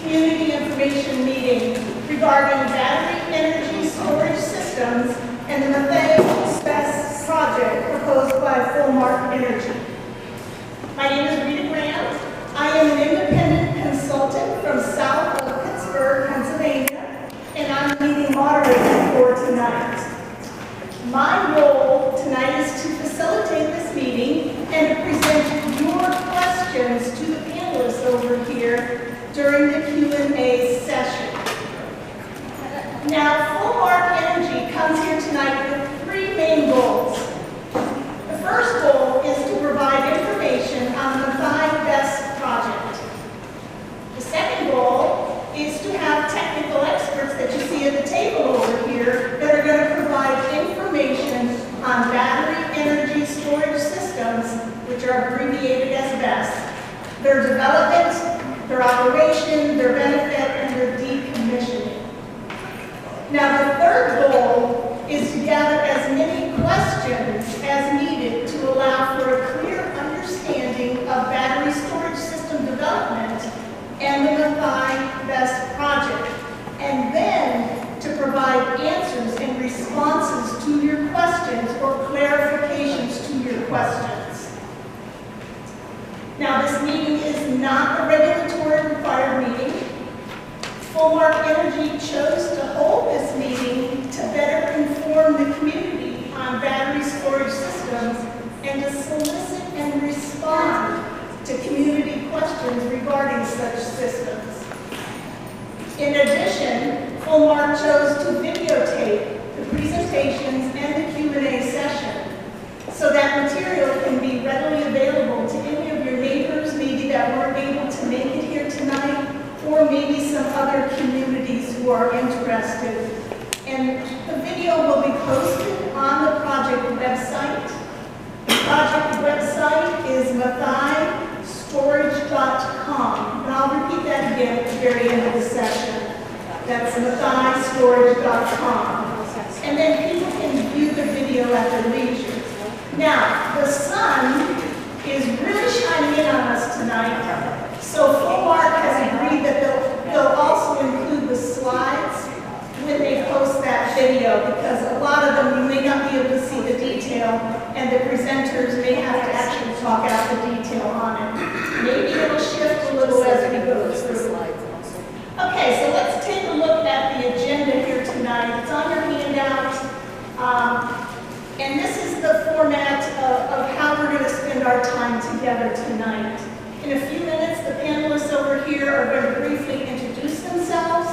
community information meeting regarding battery energy storage systems and the Maathai Bess project proposed by Fullmark Energy. My name is Rita Grant. I am an independent consultant from south of Pittsburgh, Pennsylvania, and I'm the meeting moderator for tonight. My role tonight is to facilitate this meeting and to present your questions to the panelists over here during the Q&A session. Now, Fullmark Energy comes here tonight with three main goals. The first goal is to provide information on the Maathai Bess project. The second goal is to have technical experts that you see at the table over here that are going to provide information on battery energy storage systems, which are abbreviated as Bess, their development, their operation, their benefit, and their decommissioning. Now, the third goal is to gather as many questions as needed to allow for a clear understanding of battery storage system development and the Maathai Bess project, and then to provide answers and responses to your questions or clarifications to your questions. Now, this meeting is not a regulatory required meeting. Fullmark Energy chose to hold this meeting to better inform the community on battery storage systems and to solicit and respond to community questions regarding such systems. In addition, Fullmark chose to videotape the presentations and the Q&A session so that material can be readily available to any of your neighbors maybe that weren't able to make it here tonight, or maybe some other communities who are interested. And the video will be posted on the project website. The project website is MaathaiStorage.com. And I'll repeat that again at the very end of the session. That's MaathaiStorage.com. And then people can view the video at their leisure. Now, the sun is really shining in on us tonight. So Fullmark has agreed that they'll also include the slides when they post that video, because a lot of them you may not be able to see the detail, and the presenters may have to actually talk out the detail on it. Maybe it'll shift a little as we go through. Okay, so let's take a look at the agenda here tonight. It's on your handout. And this is the format of how we're going to spend our time together tonight. In a few minutes, the panelists over here are going to briefly introduce themselves,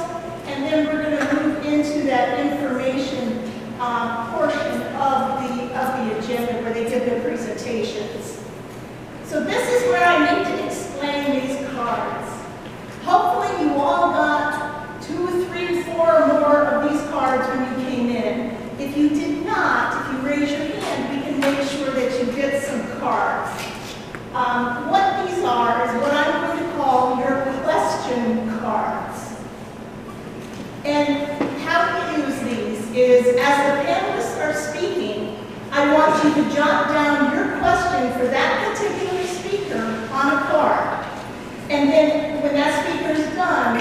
and then we're going to move into that information portion of the agenda where they give their presentations. So this is where I need to explain these cards. Hopefully you all got 2, 3, 4 or more of these cards when you came in. If you did not, if you raise your hand, we can make sure that you get some cards. What these are is what I'm going to call your question cards. And how we use these is, as the panelists are speaking, I want you to jot down your question for that particular speaker on a card. And then when that speaker is done,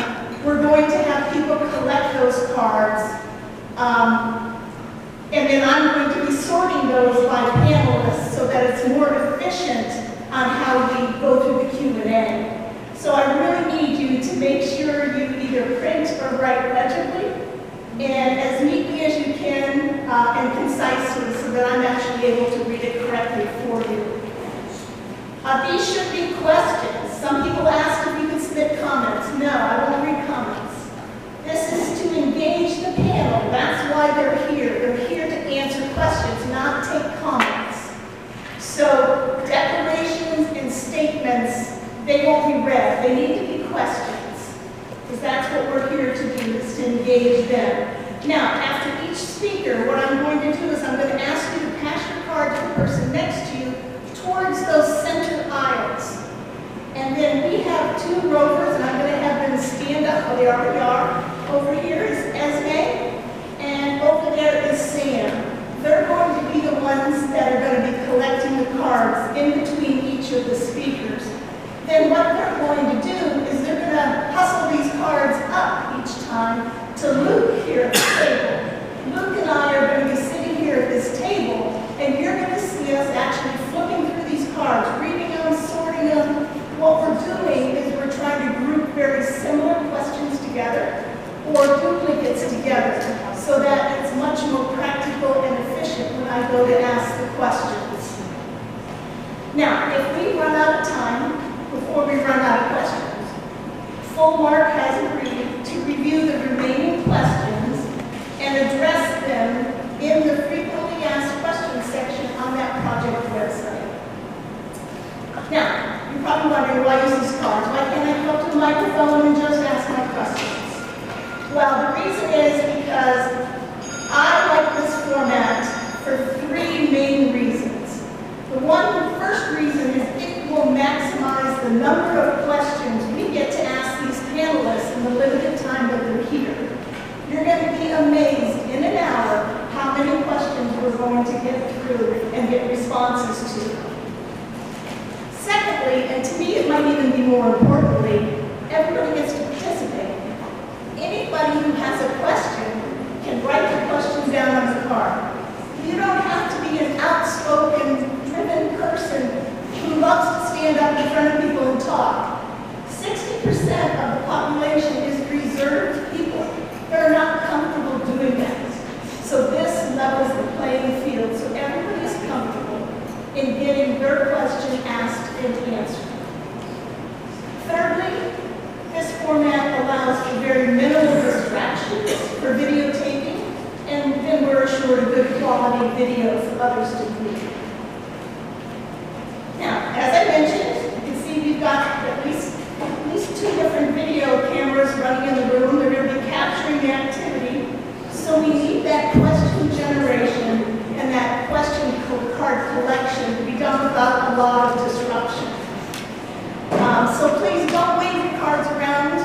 we're going to have people collect those cards. And then I'm going to be sorting those by panelists so that it's more efficient on how we go through the Q&A. So I really need you to make sure you either print or write legibly and as neatly as you can and concisely so that I'm actually able to read it correctly for you. These should be questions. Some people ask if you can submit comments. No, I won't read comments. This is to engage the panel. That's why they're here. They're here to answer questions, not take comments. So declarations and statements, they won't be read. They need to be questions, because that's what we're here to do, is to engage them. Now, after each speaker, what I'm going to do is I'm going to ask you to pass your card to the person next to you towards those center aisles. And then we have 2 rovers, and I'm going to have them stand up. Well, they already are. Over here is Esme, and over there is Sam. They're going to be the ones that are going to be collecting the cards in between each of the speakers. Then what they're going to do is they're going to hustle these cards to Luke here at the table. Luke and I are going to be sitting here at this table, and you're going to see us actually flipping through these cards, reading them, sorting them. What we're doing is we're trying to group very similar questions together or duplicates together so that it's much more practical and efficient when I go to ask the questions. Now, if we run out of time before we run out of questions, Full Mark has agreed to review the remaining questions and address them in the frequently asked questions section on that project website. Now, you're probably wondering why I use these cards. Why can't I go up to the microphone and just ask my questions? Well, the reason is because I like this format for three main reasons. The first reason is it will maximize the number of questions we get to ask these panelists in the limited time that they're here. You're going to be amazed in an hour how many questions we're going to get through and get responses to. Secondly, and to me it might even be more importantly, everybody gets to participate. Anybody who has a question can write the question down on the card. You don't have to be an outspoken, driven person who loves to stand up in front of people and talk. 60% of the population is reserved people. They're not comfortable doing that. So this levels the playing field so everybody's comfortable in getting their question asked and answered. Thirdly, this format allows for very minimal distractions for videotaping, and then we're assured a good quality video for others to view. Now, as I mentioned, you can see we've got at least two different video cameras running in the room. They're going to be capturing the activity. So we need that question generation and that question card collection to be done without a lot of disruption. So please don't wave your cards around.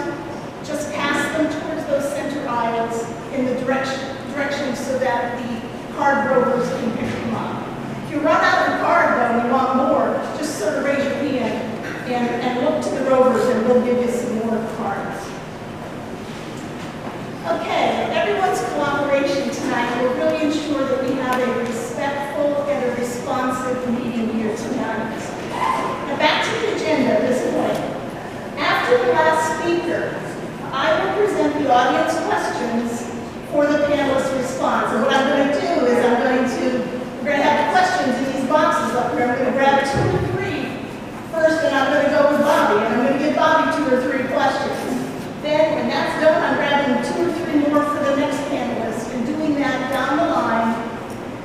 Just pass them towards those center aisles in the direction so that the card rovers can pick them up. If you run out of the card though and you want more, just sort of raise your hand and look to the rovers and we'll give you some more cards. Okay, everyone's cooperation tonight will really ensure that we have a respectful and a responsive meeting here tonight. Now back to the agenda this morning. After the last speaker, I will present the audience questions for the panelist response. And what I'm going to do is we're going to have questions in these boxes up here. I'm going to grab 2 or 3 first, and I'm going to go with Bobby. And I'm going to give Bobby 2 or 3 questions. Then, when that's done, I'm grabbing 2 or 3 more for the next panelist and doing that down the line,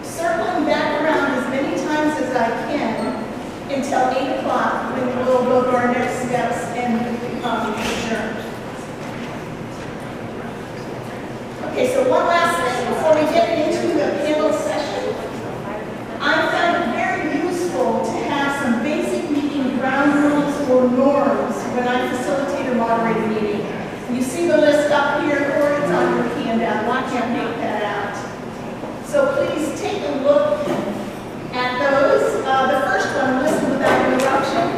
circling back around as many times as I can until 8 o'clock when we'll go to our next steps and adjourn. Okay, so one last thing before we get into the panel session. I found it very useful to have some basic meeting ground rules or norms when I facilitate or moderate a meeting. You see the list up here, or it's on your handout. I can't make that out. So please take a look at those. The first one, listen without interruption.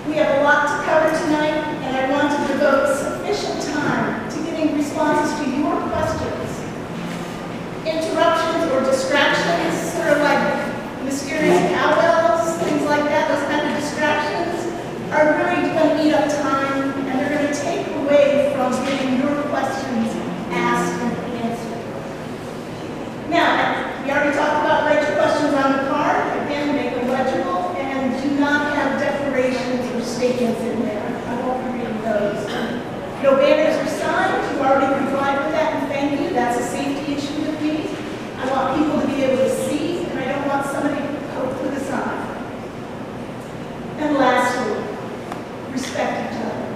We have a lot to cover tonight, and I want to devote sufficient time to getting responses to your questions. Interruptions or distractions, sort of like mysterious cowbells, things like that, those kind of distractions, are really going to eat up time, and they're going to take away from getting your questions asked and answered. Now, we already talked about write your questions on the card. Again, make them legible, and do not have declarations or statements in there. I won't be reading those. No banners or signs. You already complied with that, and thank you. That's a safety issue with me. I want people to be able to see, and I don't want somebody to poke with a sign. And lastly, respect each other.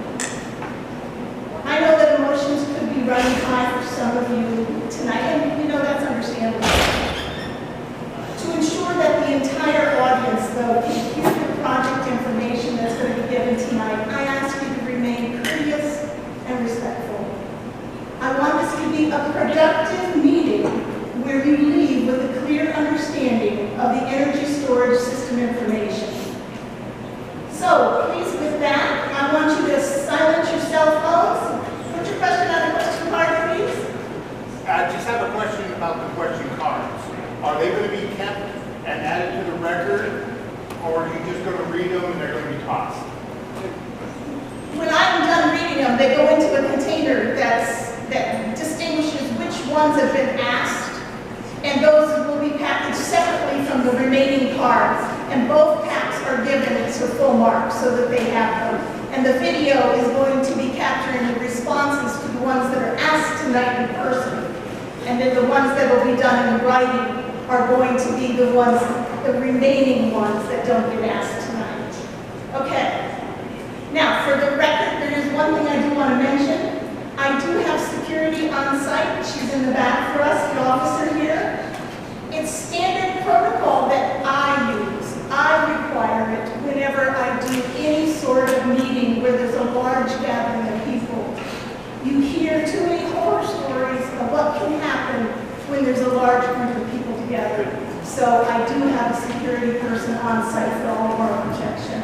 I know that emotions could be running high for some of you tonight, and we know that's understandable. To ensure that the entire audience, though, can hear the project information that's going to be given tonight, I ask you to remain courteous and respectful. I want this to be a productive meeting where you leave with a clear understanding of the energy storage system information. So, please, with that, I want you to silence your cell phones. Put your question on the question card, please. pots. When I'm done reading them, they go into a container that distinguishes which ones have been asked, and those will be packaged separately from the remaining cards. And both packs are given to full marks so that they have them. And the video is going to be capturing the responses to the ones that are asked tonight in person. And then the ones that will be done in writing are going to be the remaining ones that don't get asked tonight. Okay. Now, for the record, there is one thing I do want to mention. I do have security on site. She's in the back for us, the officer here. It's standard protocol that I use. I require it whenever I do any sort of meeting where there's a large gathering of people. You hear too many horror stories of what can happen when there's a large group of people together. So I do have a security person on site for all of our protection.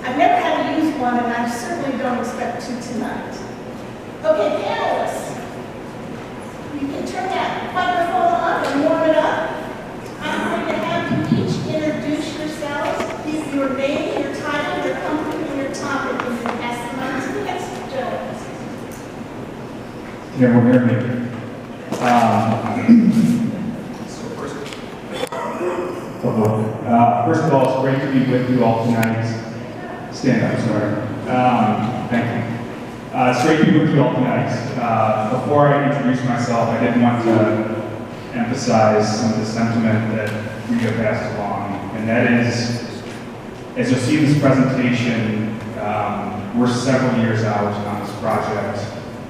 I've never had to use one, and I certainly don't expect to tonight. Okay, panelists, you can turn that microphone on and warm it up. I'm going to have you each introduce yourselves, give your name, your title, your company, and your topic, and then ask them on to the next gentleman. Can everyone hear me? First of all, it's great to be with you all tonight. Stand up, sorry. Thank you. It's great to be with you all tonight. Before I introduce myself, I did want to emphasize some of the sentiment that Rita passed along, and that is, as you'll see in this presentation, we're several years out on this project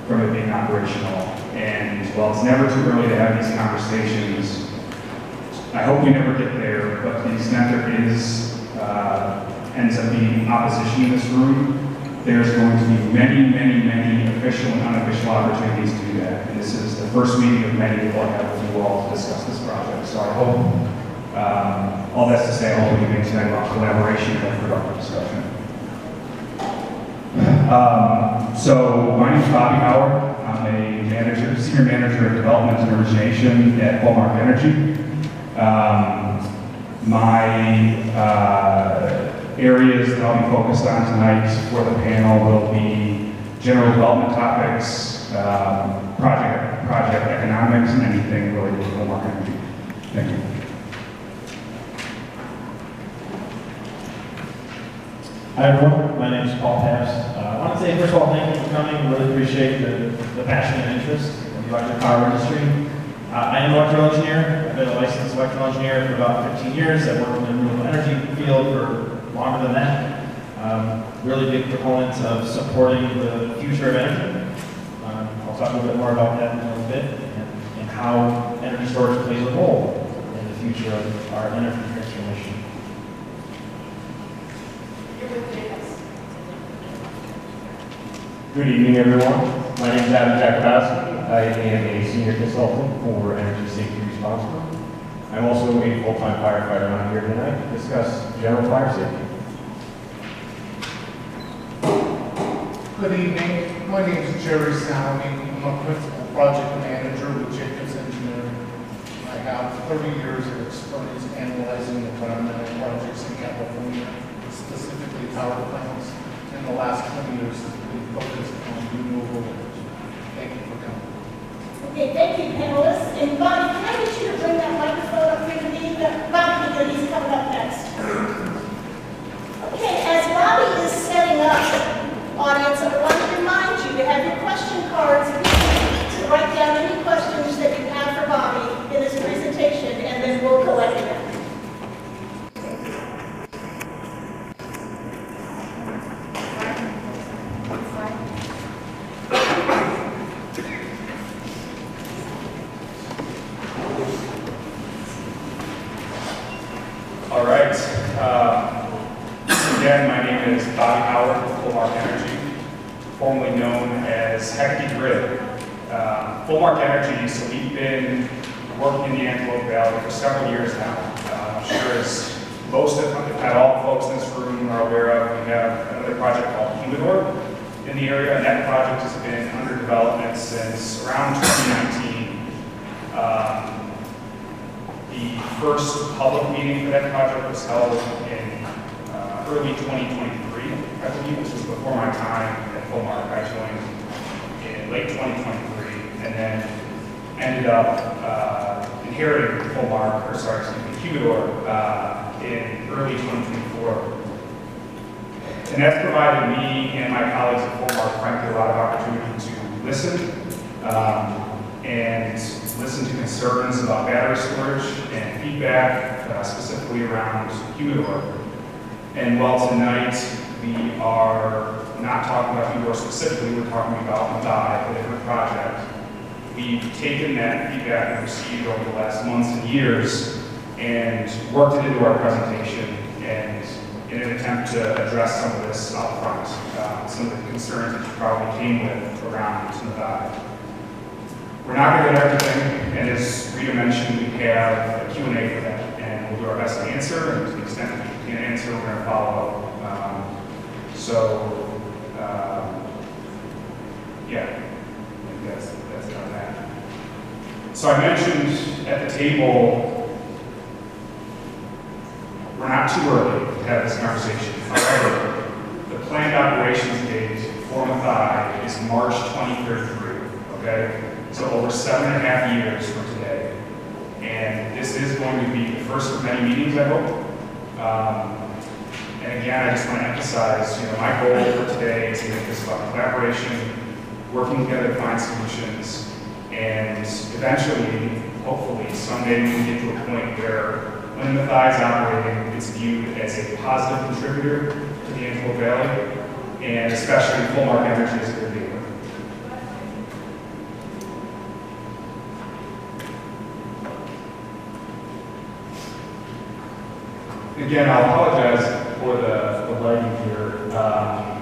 from it being operational. And while it's never too early to have these conversations, I hope we never get there, but to the extent there is, ends up being opposition in this room, there's going to be many, many, many official and unofficial opportunities to do that. And this is the first meeting of many that we'll have with you all to discuss this project. So I hope, all that's to say, I hope we can tonight about collaboration and productive discussion. So my name is Bobby Howard. I'm a senior manager of development and origination at Hallmark Energy. My areas that I'll be focused on tonight for the panel will be general development topics, project economics, and anything related to Hallmark Energy. Thank you. Hi everyone, my name is Paul Paps. I want to say first of all, thank you for coming. I really appreciate the passion and interest in the electric power industry. I am an electrical engineer. I've been a licensed electrical engineer for about 15 years. I've worked in the renewable energy field for longer than that. Really big proponents of supporting the future of energy. I'll talk a little bit more about that in a little bit and how energy storage plays a role in the future of our energy transformation. Good evening, everyone. My name is Adam Jakubowski. I am a senior consultant for Energy Safety Responsible. I'm also a full-time firefighter on here tonight to discuss general fire safety. Good evening. My name is Jerry Salami. I'm a principal project manager with Jacobs Engineering. I have 30 years of experience analyzing environmental projects in California, specifically power plants. In the last 20 years, we've focused on renewable energy. Thank you for coming. Okay, thank you, panelists. And Bobby, can I get you to bring that microphone up here to me? Bobby, he's coming up next. Okay, as Bobby is setting up, audience, I want to remind you to have your question cards to write down any questions that you have for Bobby in this presentation, and then we'll collect them. All right. Again, my name is Bobby Howard with Hallmark Energy, formerly known as Hecty Grid. Hallmark Energy, so we've been working in the Antelope Valley for several years now. I'm sure as most, if not all the folks in this room are aware of, we have another project called Humidor in the area, and that project has been under development since around 2019. The first public meeting for that project was held in early 2023, I believe, which was before my time at Fullmark. I joined in late 2023, and then ended up inheriting Fullmark, or sorry, excuse me, Humidor, in early 2024. And that's provided me and my colleagues at Fullmark, frankly, a lot of opportunity to listen, and listen to concerns about battery storage and feedback, specifically around Humidor. And while tonight we are not talking about Humidor specifically, we're talking about Maathai, a different project, we've taken that feedback we received over the last months and years and worked it into our presentation, and in an attempt to address some of this up front, some of the concerns that you probably came with around Maathai. We're not going to get everything, and as Rita mentioned, we have a Q&A for that, and we'll do our best to answer, and to the extent that we can't answer, we're going to follow up. Yeah, I think that's it on that. So I mentioned at the table, we're not too early to have this conversation. However, the planned operations date for Maathai is March 2033, okay? So over 7.5 years from today. And this is going to be the first of many meetings, I hope. And again, I just want to emphasize, my goal for today is to make this about collaboration, working together to find solutions, and eventually, hopefully, someday we can get to a point where when Maathai is operating, it's viewed as a positive contributor to the Antelope Valley, and especially Fullmark Energy is going to be. Again, I'll apologize for the lighting here,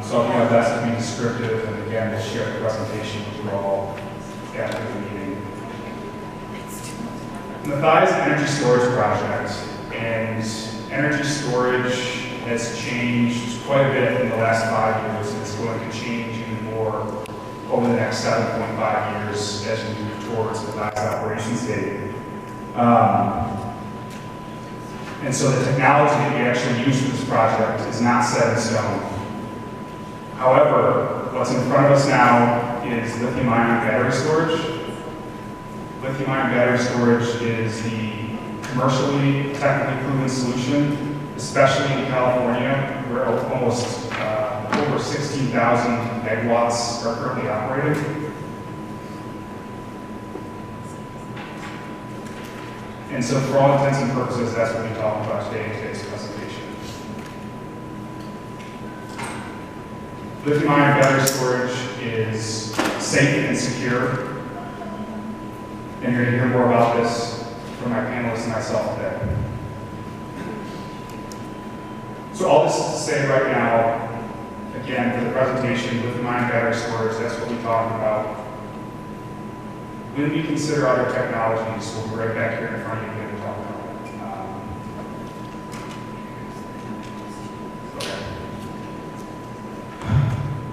so I'll do my best to be descriptive, and again, we'll share the presentation with you all after the meeting. Maathai is an energy storage project, and energy storage has changed quite a bit in the last 5 years, and it's going to change even more over the next 7.5 years as we move towards the last operations date. And so the technology that we actually use for this project is not set in stone. However, what's in front of us now is lithium-ion battery storage. Lithium-ion battery storage is the commercially, technically proven solution, especially in California, where almost over 16,000 megawatts are currently operating. And so for all intents and purposes, that's what we talk about today in today's presentation. Lithium-ion battery storage is safe and secure. And you're going to hear more about this from my panelists and myself today. So all this is to say right now, again, for the presentation, lithium-ion battery storage, that's what we talk about. When we consider other technologies, we'll be right back here in front of you again to talk about it.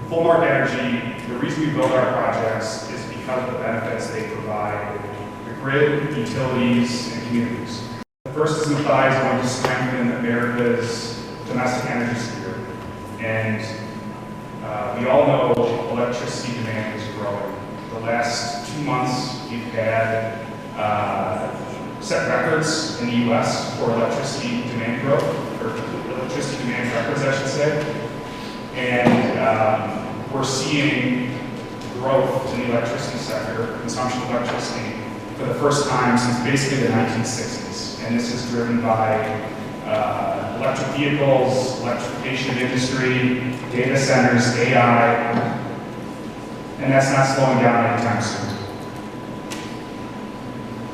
Fullmark Energy, the reason we build our projects is because of the benefits they provide the grid, utilities, and communities. The first is Maathai is going to strengthen America's domestic energy security. And we all know electricity demand is growing. The last 2 months, we've had set records in the U.S. for electricity demand growth, or electricity demand records, I should say. And we're seeing growth in the electricity sector, consumption of electricity, for the first time since basically the 1960s. And this is driven by electric vehicles, electrification of industry, data centers, AI, and that's not slowing down anytime soon.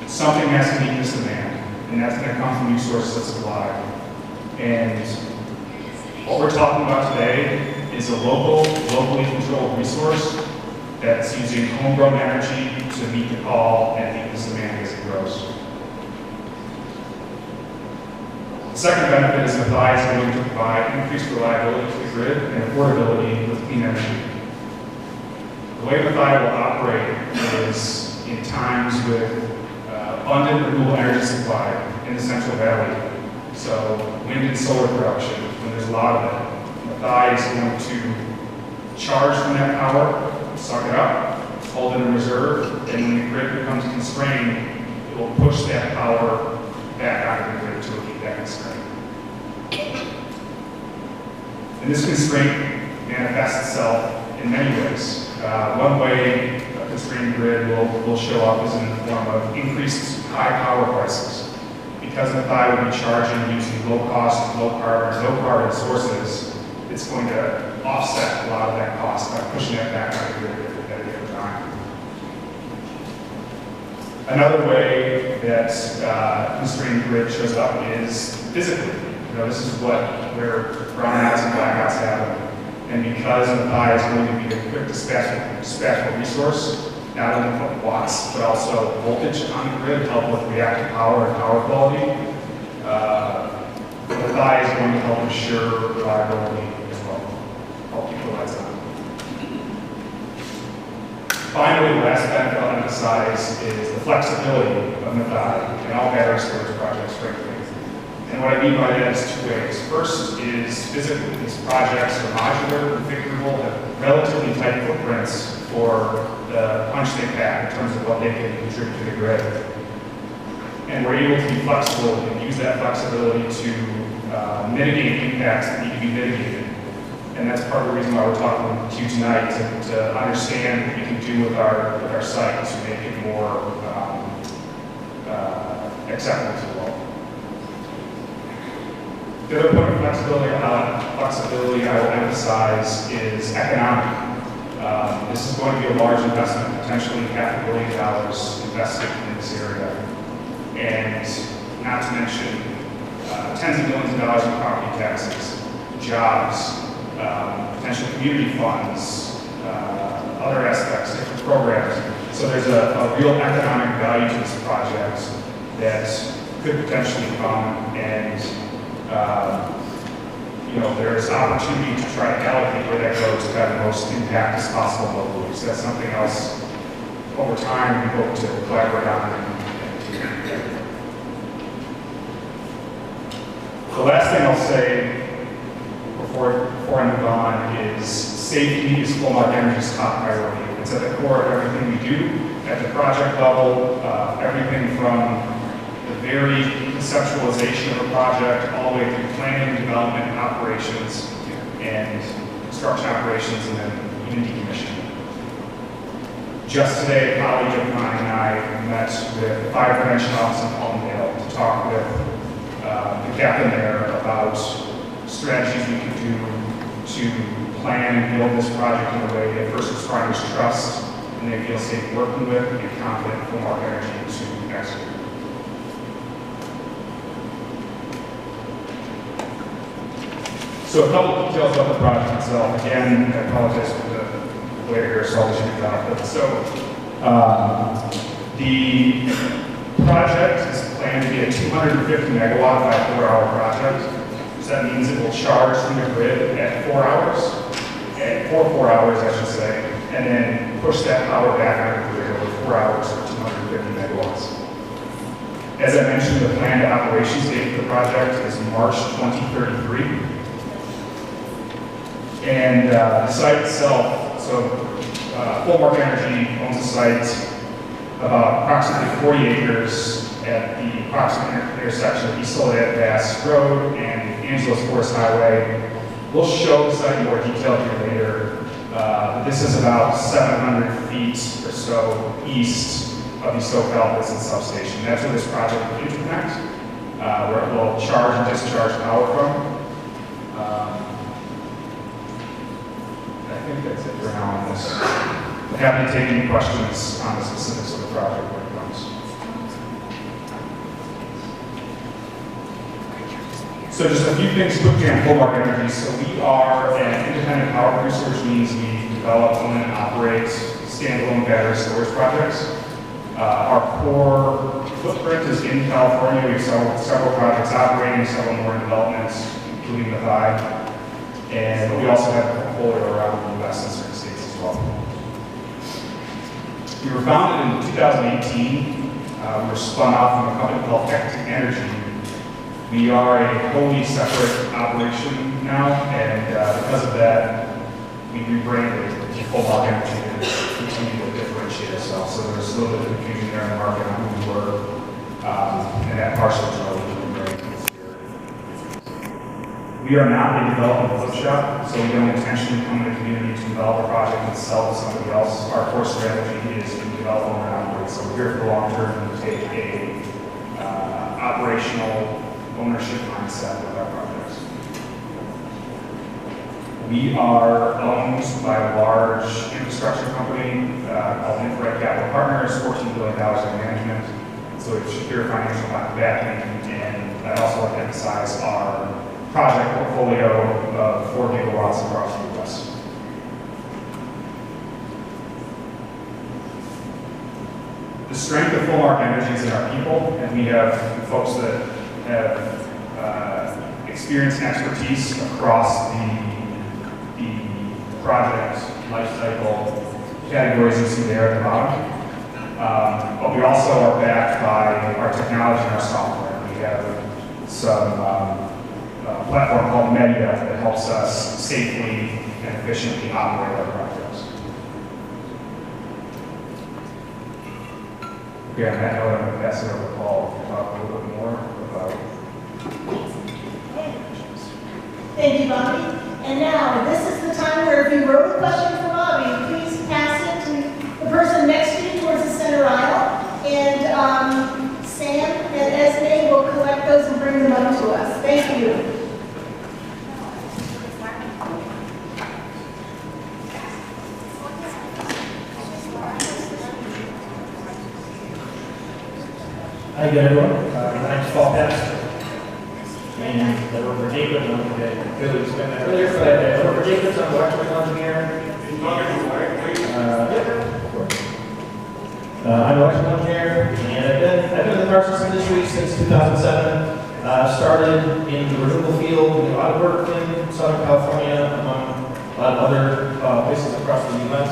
Something has to meet this demand, and that's going to come from new sources of supply. And what we're talking about today is a locally controlled resource that's using homegrown energy to meet the call and meet this demand as it grows. The second benefit is Maathai is going to provide increased reliability to the grid and affordability with clean energy. The way Maathai will operate is in times with abundant renewable energy supply in the Central Valley. So wind and solar production, when there's a lot of it. Maathai is going to charge from that power, suck it up, hold it in reserve, and when the grid becomes constrained, it will push that power back out of the grid to keep that constraint. And this constraint manifests itself in many ways. One way a constrained grid will show up is in the form of increased high power prices. Because Maathai will be charging using low cost, low carbon sources, it's going to offset a lot of that cost by pushing it back on the grid at a given time. Another way that constrained grid shows up is physically. This is where brownouts and blackouts happen. And because Maathai is going to be a quick dispatchable resource, not only for watts, but also voltage on the grid to help with reactive power and power quality, Maathai is going to help ensure reliability as well, help keep the lights on. Finally, the last benefit I'll emphasize is the flexibility of Maathai in all battery storage projects, frankly. And what I mean by that is two ways. First is physically, these projects are modular, configurable, have relatively tight footprints for the punch they pack in terms of what they can contribute to the grid. And we're able to be flexible and use that flexibility to mitigate impacts that need to be mitigated. And that's part of the reason why we're talking to you tonight, to understand what we can do with our site to make it more acceptable to the world. The other point of flexibility I will emphasize is economic. This is going to be a large investment, potentially $500 million invested in this area. And not to mention tens of millions of dollars in property taxes, jobs, potential community funds, other aspects, different programs. So there's a real economic value to this project that could potentially come, and there's opportunity to try to allocate where that goes to have the most impact as possible locally. So that's something else over time we hope to collaborate on. The last thing I'll say before I move on is safety is Flowmark Energy's top priority. It's at the core of everything we do at the project level, everything from the very conceptualization of a project all the way through planning, development, operations, and construction operations, and then even decommissioning. Just today, a colleague of mine and I met with the Fire Prevention Office in Palmdale to talk with the captain there about strategies we can do to plan and build this project in a way that first responders trust and they feel safe working with and be confident in Flowmark Energy to execute. So a couple of details about the project itself. Again, I apologize for the way here, so I'll just read that. But so the project is planned to be a 250 megawatt by 4-hour project. So that means it will charge from the grid at 4 hours, for 4 hours, I should say, and then push that power back on the grid over 4 hours for 250 megawatts. As I mentioned, the planned operations date for the project is March 2033. And the site itself, so Flowmark Energy owns a site about approximately 40 acres at the approximate intersection of East Soledad Bass Road and Angeles Forest Highway. We'll show the site in more detail here later. This is about 700 feet or so east of the SoCal Business Substation. That's where this project will interconnect, where it will charge and discharge power from. I think that's it for now on this. I'm happy to take any questions on the specifics of the project when it comes. So just a few things quickly on Flowmark Energy. So we are an independent power producer, which means we develop, own, and operate standalone battery storage projects. Our core footprint is in California. We have several projects operating, several more in development, including Maathai. And we also have a portfolio around the U.S. and certain states as well. We were founded in 2018. We were spun off from a company called Tech Energy. We are a wholly separate operation now, and because of that, we rebranded to Full Energy to continue to differentiate ourselves. So there's a little bit of confusion there in the market on who we were, and that partially drove the rebranding this year. We are not a development flip shop, so we don't intentionally come to the community to develop a project and sell to somebody else. Our core strategy is to develop, own, and operate. So we're here for the long term and take a operational ownership mindset with our projects. We are owned by a large infrastructure company called Infrared Capital Partners, $14 billion in management. So we have secure financial backing, and I'd also like to emphasize our project portfolio of 4 gigawatts across the U.S. The strength of Full Energy is in our people, and we have folks that have experience and expertise across the project life cycle categories you see there at the bottom. But we also are backed by our technology and our software. We have some platform called Media that helps us safely and efficiently operate our projects. Okay, on that note, I'm going to pass it over to Paul to talk a little bit more about. Thank you, Bobby. And now, this is the time where if you wrote a question for Bobby, please pass it to the person next to you towards the center aisle. And Sam and Esme will collect those and bring them up to us. Thank you. Hi again, everyone. My name's Paul Bess. And I work for Jacobs. I don't think I really explained that earlier, but I work for Jacobs. I'm an electrical engineer. I'm an electrical engineer, and I've been in the power systems industry since 2007. Started in the renewable field, doing a lot of work in Southern California, among a lot of other places across the U.S.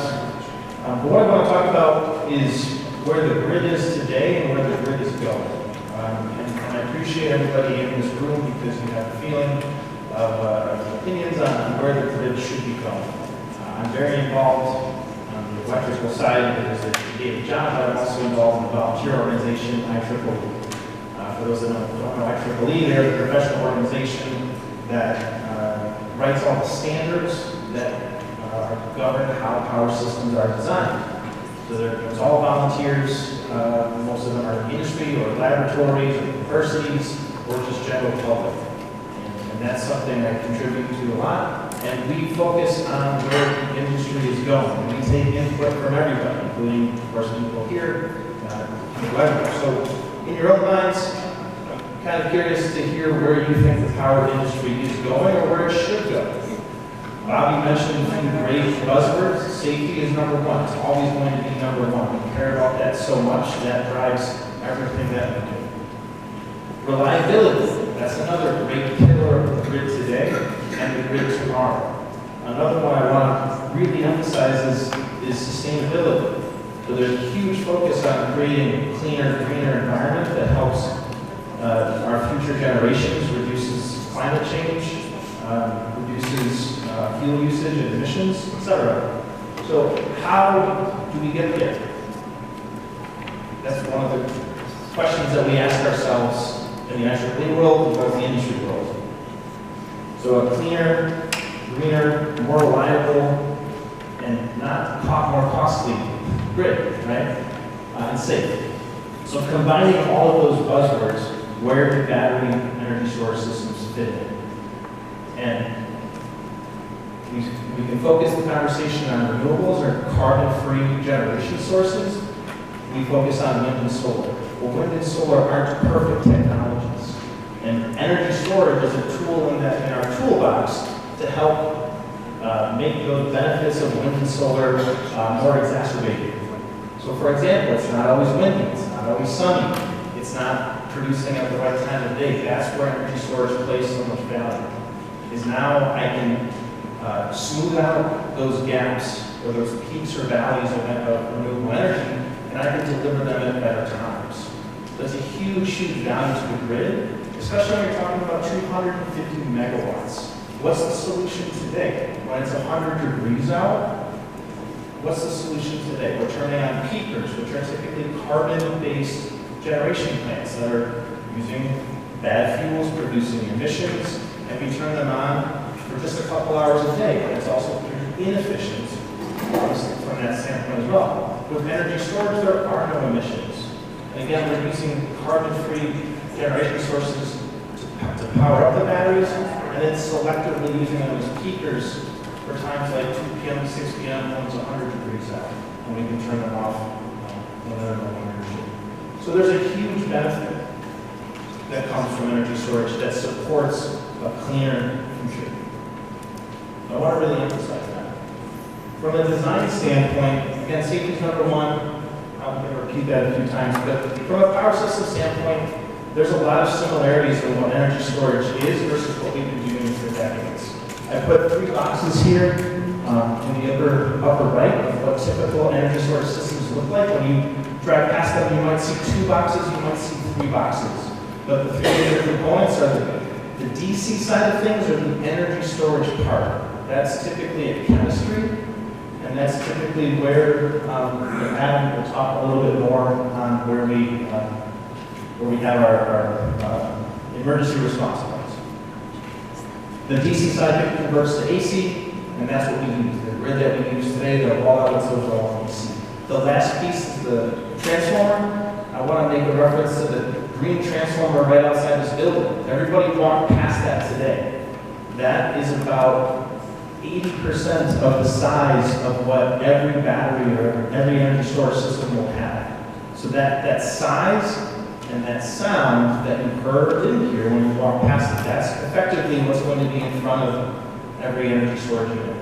But what I want to talk about is where the grid is today and where the grid is going. And I appreciate everybody in this room because you have a feeling of opinions on where the grid should be going. I'm very involved on the electrical side because it's a daily job, but I'm also involved in the volunteer organization, IEEE. For those that don't know, IEEE, they're the professional organization that writes all the standards that govern how power systems are designed. So there's all volunteers, most of them are in industry or laboratories or universities or just general public. And that's something I contribute to a lot. And we focus on where the industry is going. We take input from everybody, including, of course, people here, whoever. So in your own minds, I'm kind of curious to hear where you think the power industry is going or where it should go. Bobby mentioned a few great buzzwords. Safety is number one. It's always going to be number one. We care about that so much that drives everything that we do. Reliability. That's another great pillar of the grid today and the grid tomorrow. Another one I want to really emphasize is sustainability. So there's a huge focus on creating a cleaner, greener environment that helps our future generations, reduces climate change, reduces fuel usage and emissions, etc. So how do we get there? That's one of the questions that we ask ourselves in the IEEE world and both the industry world. So a cleaner, greener, more reliable, and not more costly grid, right? And safe. So combining all of those buzzwords, where do battery energy storage systems fit in? And we can focus the conversation on renewables or carbon-free generation sources. We focus on wind and solar. Well, wind and solar aren't perfect technologies. And energy storage is a tool in our toolbox to help make those benefits of wind and solar more exacerbated. So for example, it's not always windy, it's not always sunny, it's not producing at the right time of day. That's where energy storage plays so much value. Is now I can smooth out those gaps or those peaks or valleys of renewable energy, and I can deliver them at better times. So it's a huge, huge value to the grid, especially when you're talking about 250 megawatts. What's the solution today? When it's 100 degrees out, what's the solution today? We're turning on peakers, which are typically carbon-based generation plants that are using bad fuels, producing emissions, and we turn them on for just a couple hours a day, and it's also pretty inefficient from that standpoint as well. With energy storage, there are no emissions. And again, we're using carbon-free generation sources to power up the batteries, and then selectively using them as peakers for times like 2 p.m., 6 p.m., when it's 100 degrees out, and we can turn them off when they're no longer needed. So there's a huge benefit that comes from energy storage that supports a cleaner future. I want to really emphasize that. From a design standpoint, again, safety is number one. I'm going to repeat that a few times, but from a power system standpoint, there's a lot of similarities in what energy storage is versus what we've been doing for decades. I put 3 boxes here in the upper right of what typical energy storage systems look like. When you drive past them, you might see 2 boxes, you might see 3 boxes. But the 3 major components are the DC side of things, or the energy storage part. That's typically a chemistry, and that's typically where Adam will talk a little bit more on where we have our emergency response plans. The DC side converts to AC, and that's what we use. The grid that we use today, the wall outlets, those are all AC. The last piece is the transformer. I want to make a reference to the green transformer right outside this building. Everybody walked past that today. That is about 80% of the size of what every battery or every energy storage system will have. So that size and that sound that you heard in here when you walk past it, that's effectively what's going to be in front of every energy storage unit.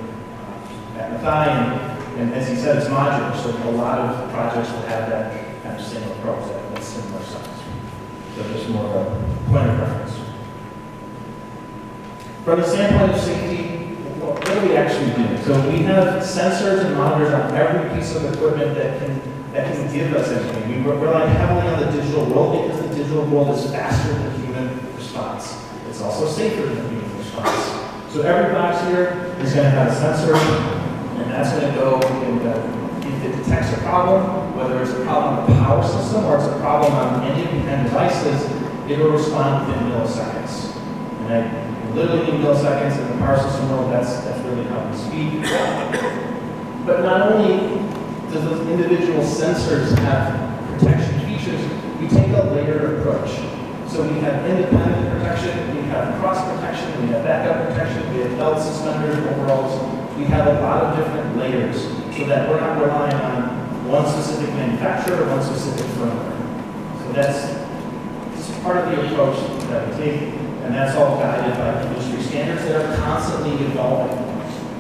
At Maathai, and as he said, it's modular, so a lot of projects will have that kind of same approach, that similar size. So just more of a point of reference. From the standpoint of safety, what are we actually doing? So we have sensors and monitors on every piece of equipment that can give us anything. We rely heavily on the digital world because the digital world is faster than human response. It's also safer than human response. So every box here is going to have a sensor, and that's going to go and if it detects a problem, whether it's a problem on the power system or it's a problem on any of the end devices, it will respond within milliseconds. And I literally mean milliseconds in the power system world, that's really how we speak. But not only do those individual sensors have protection features, we take a layered approach. So we have independent protection, we have cross protection, we have backup protection, we have belt suspenders, overalls. We have a lot of different layers so that we're not relying on one specific manufacturer or one specific firmware. So that's part of the approach that we take, and that's all guided by industry standards that are constantly evolving.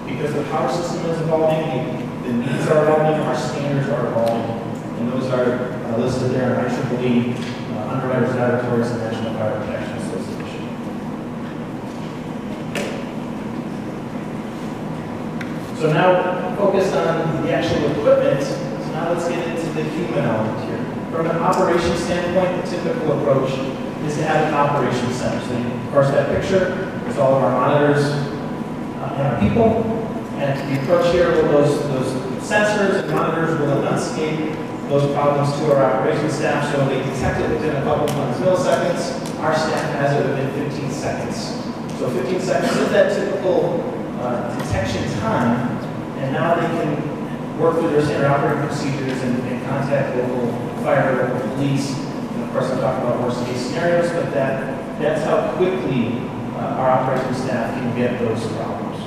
Because the power system is evolving, the needs are evolving, our standards are evolving, and those are listed there in IEEE, Underwriters Laboratories, and National Fire Protection Association. So now, focused on the actual equipment, so now let's get into the human element here. From an operation standpoint, the typical approach is to have an operation center. So of course, that picture is all of our monitors and our people. And the approach here, those sensors and monitors will enunciate those problems to our operations staff, so they detect it within a couple of milliseconds. Our staff has it within 15 seconds. So 15 seconds is that typical detection time, and now they can work through their standard operating procedures and contact local fire, local police. And of course, I'm talking about worst case scenarios, but that's how quickly our operations staff can get those problems.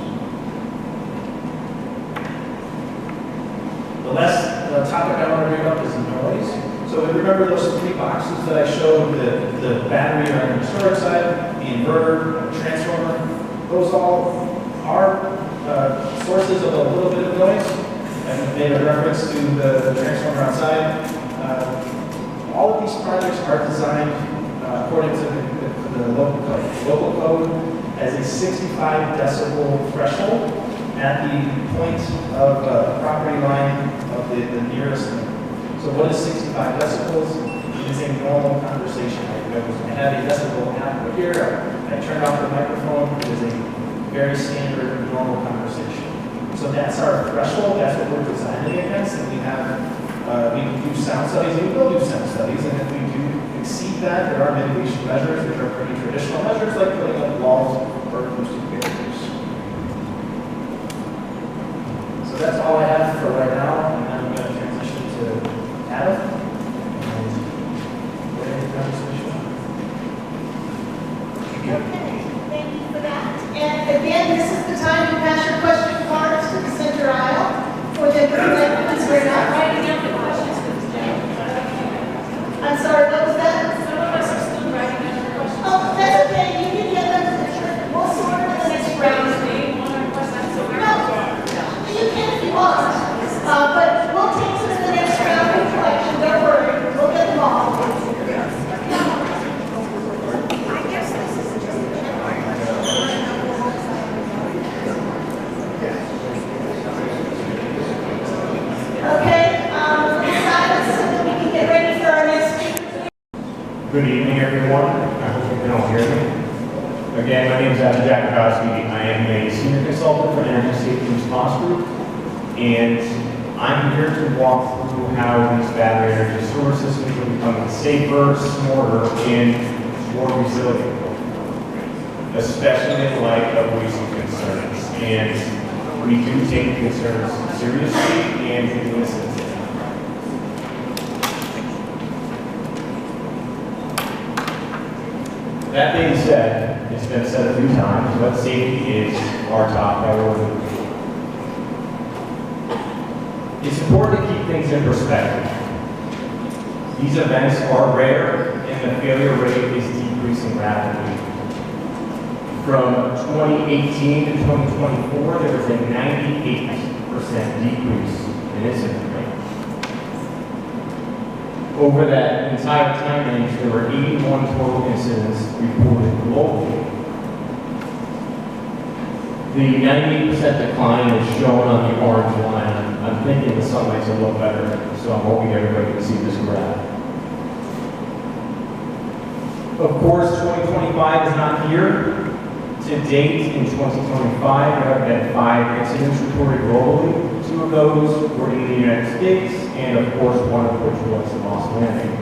The last topic I want to bring up is noise. So remember those 3 boxes that I showed, the battery on the storage side, the inverter, the transformer, those all are sources of a little bit of noise. I made a reference to the transformer outside. All of these projects are designed according to the local code as a 65 decibel threshold at the point of the property line of the nearest link. So what is 65 decibels? It's a normal conversation. I have a decibel app over here. I turned off the microphone. It is a very standard, normal conversation. So that's our threshold. That's what we're designing against. And we have, we do sound studies, and we will do sound studies. And if we do exceed that, there are mitigation measures, which are pretty traditional measures, like putting up walls or acoustic barriers. So that's all I have for right now. And I'm going to transition to Adam. Okay, thank you for that. And again, this is the time to pass your question cards to the center aisle for them to collect once we're not writing down the questions for the day. I'm sorry, what was that? Some of us are still writing down the questions. Oh, that's okay. You can get them. We'll sort it in the next round. No, you can if you want. But we'll take them in the next round of collection. Don't worry. We'll get them all. Good evening, everyone. I hope you can all hear me. Again, my name is Adam Jakubowski. I am a senior consultant for Energy Safety Response Group, and I'm here to walk through how these battery energy storage systems are becoming safer, smarter, and more resilient, especially in light of recent concerns. And we do take concerns seriously, and we listen to them. That being said, it's been said a few times, but safety is our top priority. It's important to keep things in perspective. These events are rare, and the failure rate is decreasing rapidly. From 2018 to 2024, there was a 98% decrease in incident rate. Over that entire time range, there were 81 total incidents reported globally. The 98% decline is shown on the orange line. I'm thinking the sunlight's a little better, so I'm hoping everybody can see this graph. Of course, 2025 is not here. To date, in 2025, there have been 5 incidents reported globally. 2 of those were in the United States, and of course, one of which was in Los Angeles.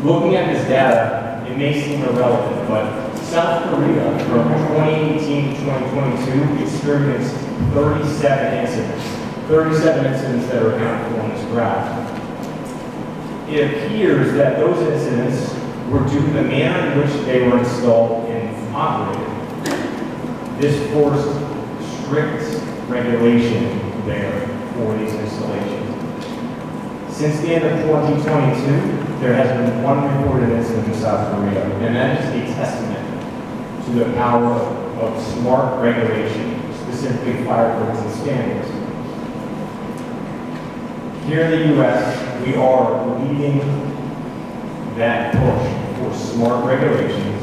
Looking at this data, it may seem irrelevant, but South Korea, from 2018 to 2022, experienced 37 incidents. 37 incidents that are accounted for on this graph. It appears that those incidents were due to the manner in which they were installed and operated. This forced strict regulation there for these installations. Since the end of 2022, there has been 1 reported incident in South Korea, and that is a testament to the power of smart regulation, specifically fire codes and standards. Here in the U.S., we are leading that push for smart regulations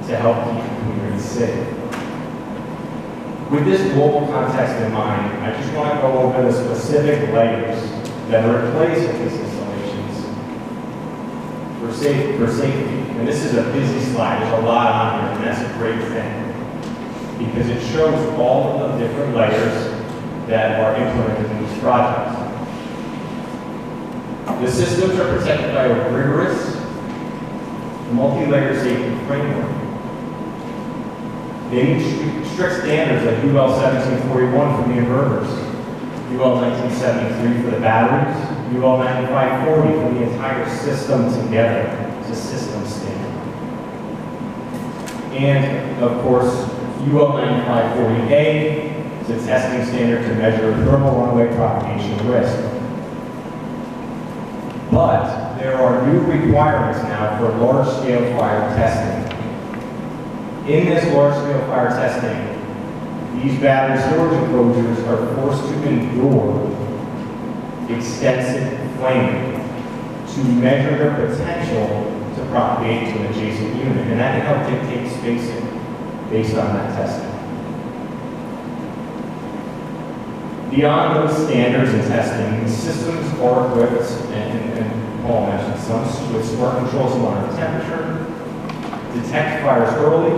to help keep communities safe. With this global context in mind, I just want to go over the specific layers that are in place with these installations for safety. And this is a busy slide. There's a lot on here, and that's a great thing because it shows all of the different layers that are implemented in these projects. The systems are protected by a rigorous, multi-layer safety framework. They meet strict standards like UL 1741 for the inverters, UL 1973 for the batteries, UL 9540 for the entire system together. It's a system standard. And, of course, UL 9540A is a testing standard to measure thermal runaway propagation risk. But there are new requirements now for large-scale fire testing. In this large-scale fire testing, these battery storage enclosures are forced to endure extensive flaming to measure their potential to propagate to an adjacent unit, and that can help dictate spacing based on that testing. Beyond those standards and testing, the systems are equipped and Paul mentioned, some with smart controls to monitor temperature, detect fires early,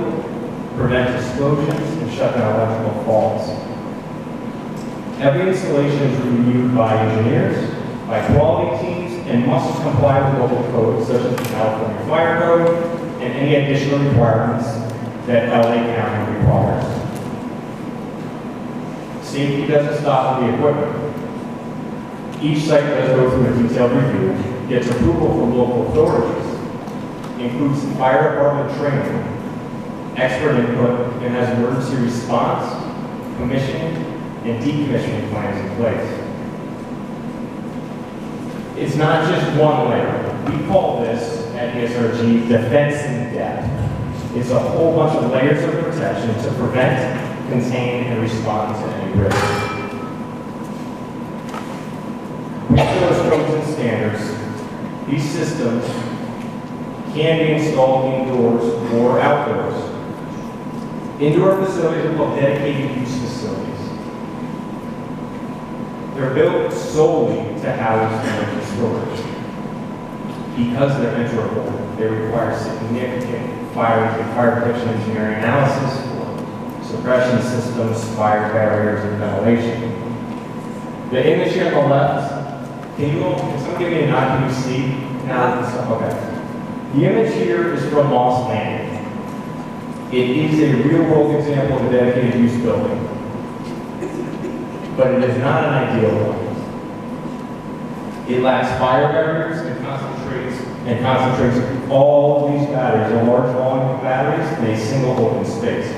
prevent explosions, and shut down electrical faults. Every installation is reviewed by engineers, by quality teams, and must comply with local codes such as the California Fire Code and any additional requirements that LA County requires. Safety doesn't stop with the equipment. Each site does go through a detailed review, gets approval from local authorities, includes fire department training, expert input, and has emergency response, commissioning, and decommissioning plans in place. It's not just one layer. We call this at ESRG defense in depth. It's a whole bunch of layers of protection to prevent, contain, and respond to any risk. With those codes and standards, these systems can be installed indoors or outdoors. Indoor facilities are called dedicated use facilities. They're built solely to house energy storage. Because they're interable, they require significant fire protection engineering analysis for suppression systems, fire barriers, and ventilation. The image here on the left, can someone give me an eye? Can you see? Okay. The image here is from Moss Landing. It is a real-world example of a dedicated use building, but it is not an ideal one. It lacks fire barriers and concentrates all of these batteries, a large volume of batteries, in a single open space.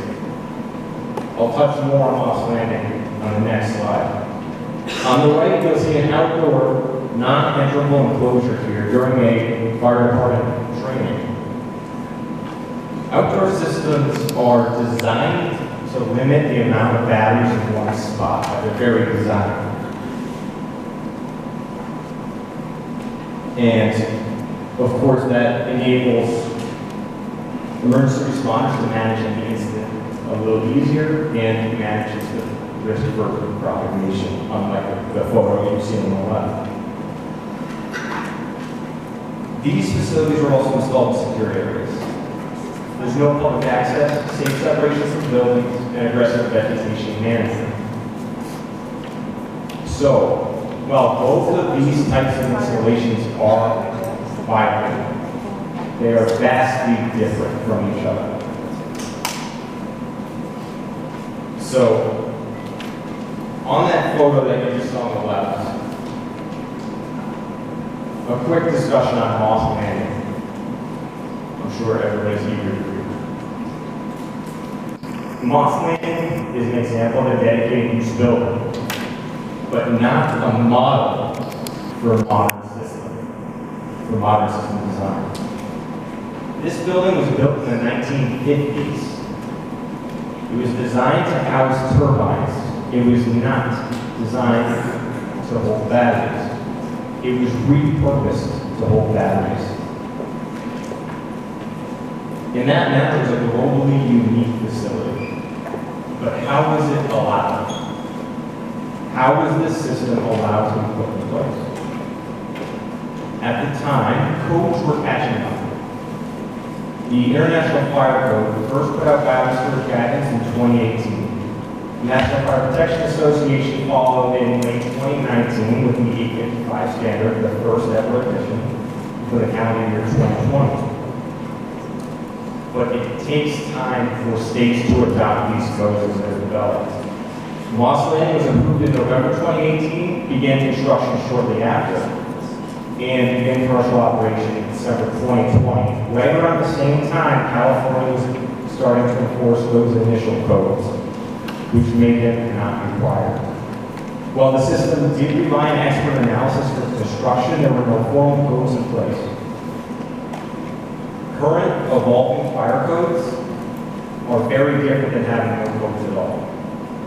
I'll touch more on Moss Landing on the next slide. On the right, you'll see an outdoor, non-enterable enclosure here during a fire department training. Outdoor systems are designed to limit the amount of batteries in one spot. They're very designed. And, of course, that enables emergency responders to manage the incident a little easier and manages the risk for propagation, unlike the photo you've seen on the left. These facilities are also installed in secure areas. There's no public access, safe separations from buildings, and aggressive vegetation management. So, while both of these types of installations are viable, they are vastly different from each other. So, on that photo that you just saw on the left, a quick discussion on Moss Landing. I'm sure everybody's eager to read. Moss Landing is an example of a dedicated use building, but not a model for a modern system design. This building was built in the 1950s. It was designed to house turbines. It was not designed to hold batteries. It was repurposed to hold batteries. In that manner, it was a globally unique facility. But how was it allowed? How was this system allowed to be put in place? At the time, codes were catching up. The International Fire Code first put out battery storage guidance in 2018. The National Fire Protection Association followed in late 2019 with the 855 standard, the first ever edition, for the calendar year 2020. But it takes time for states to adopt these codes as they're developed. Moss Landing was approved in November 2018, began construction shortly after, and began commercial operation in December 2020. Right around the same time, California was starting to enforce those initial codes, which made them not required. While the system did rely on expert analysis for construction, there were no formal codes in place. Current evolving fire codes are very different than having no codes at all.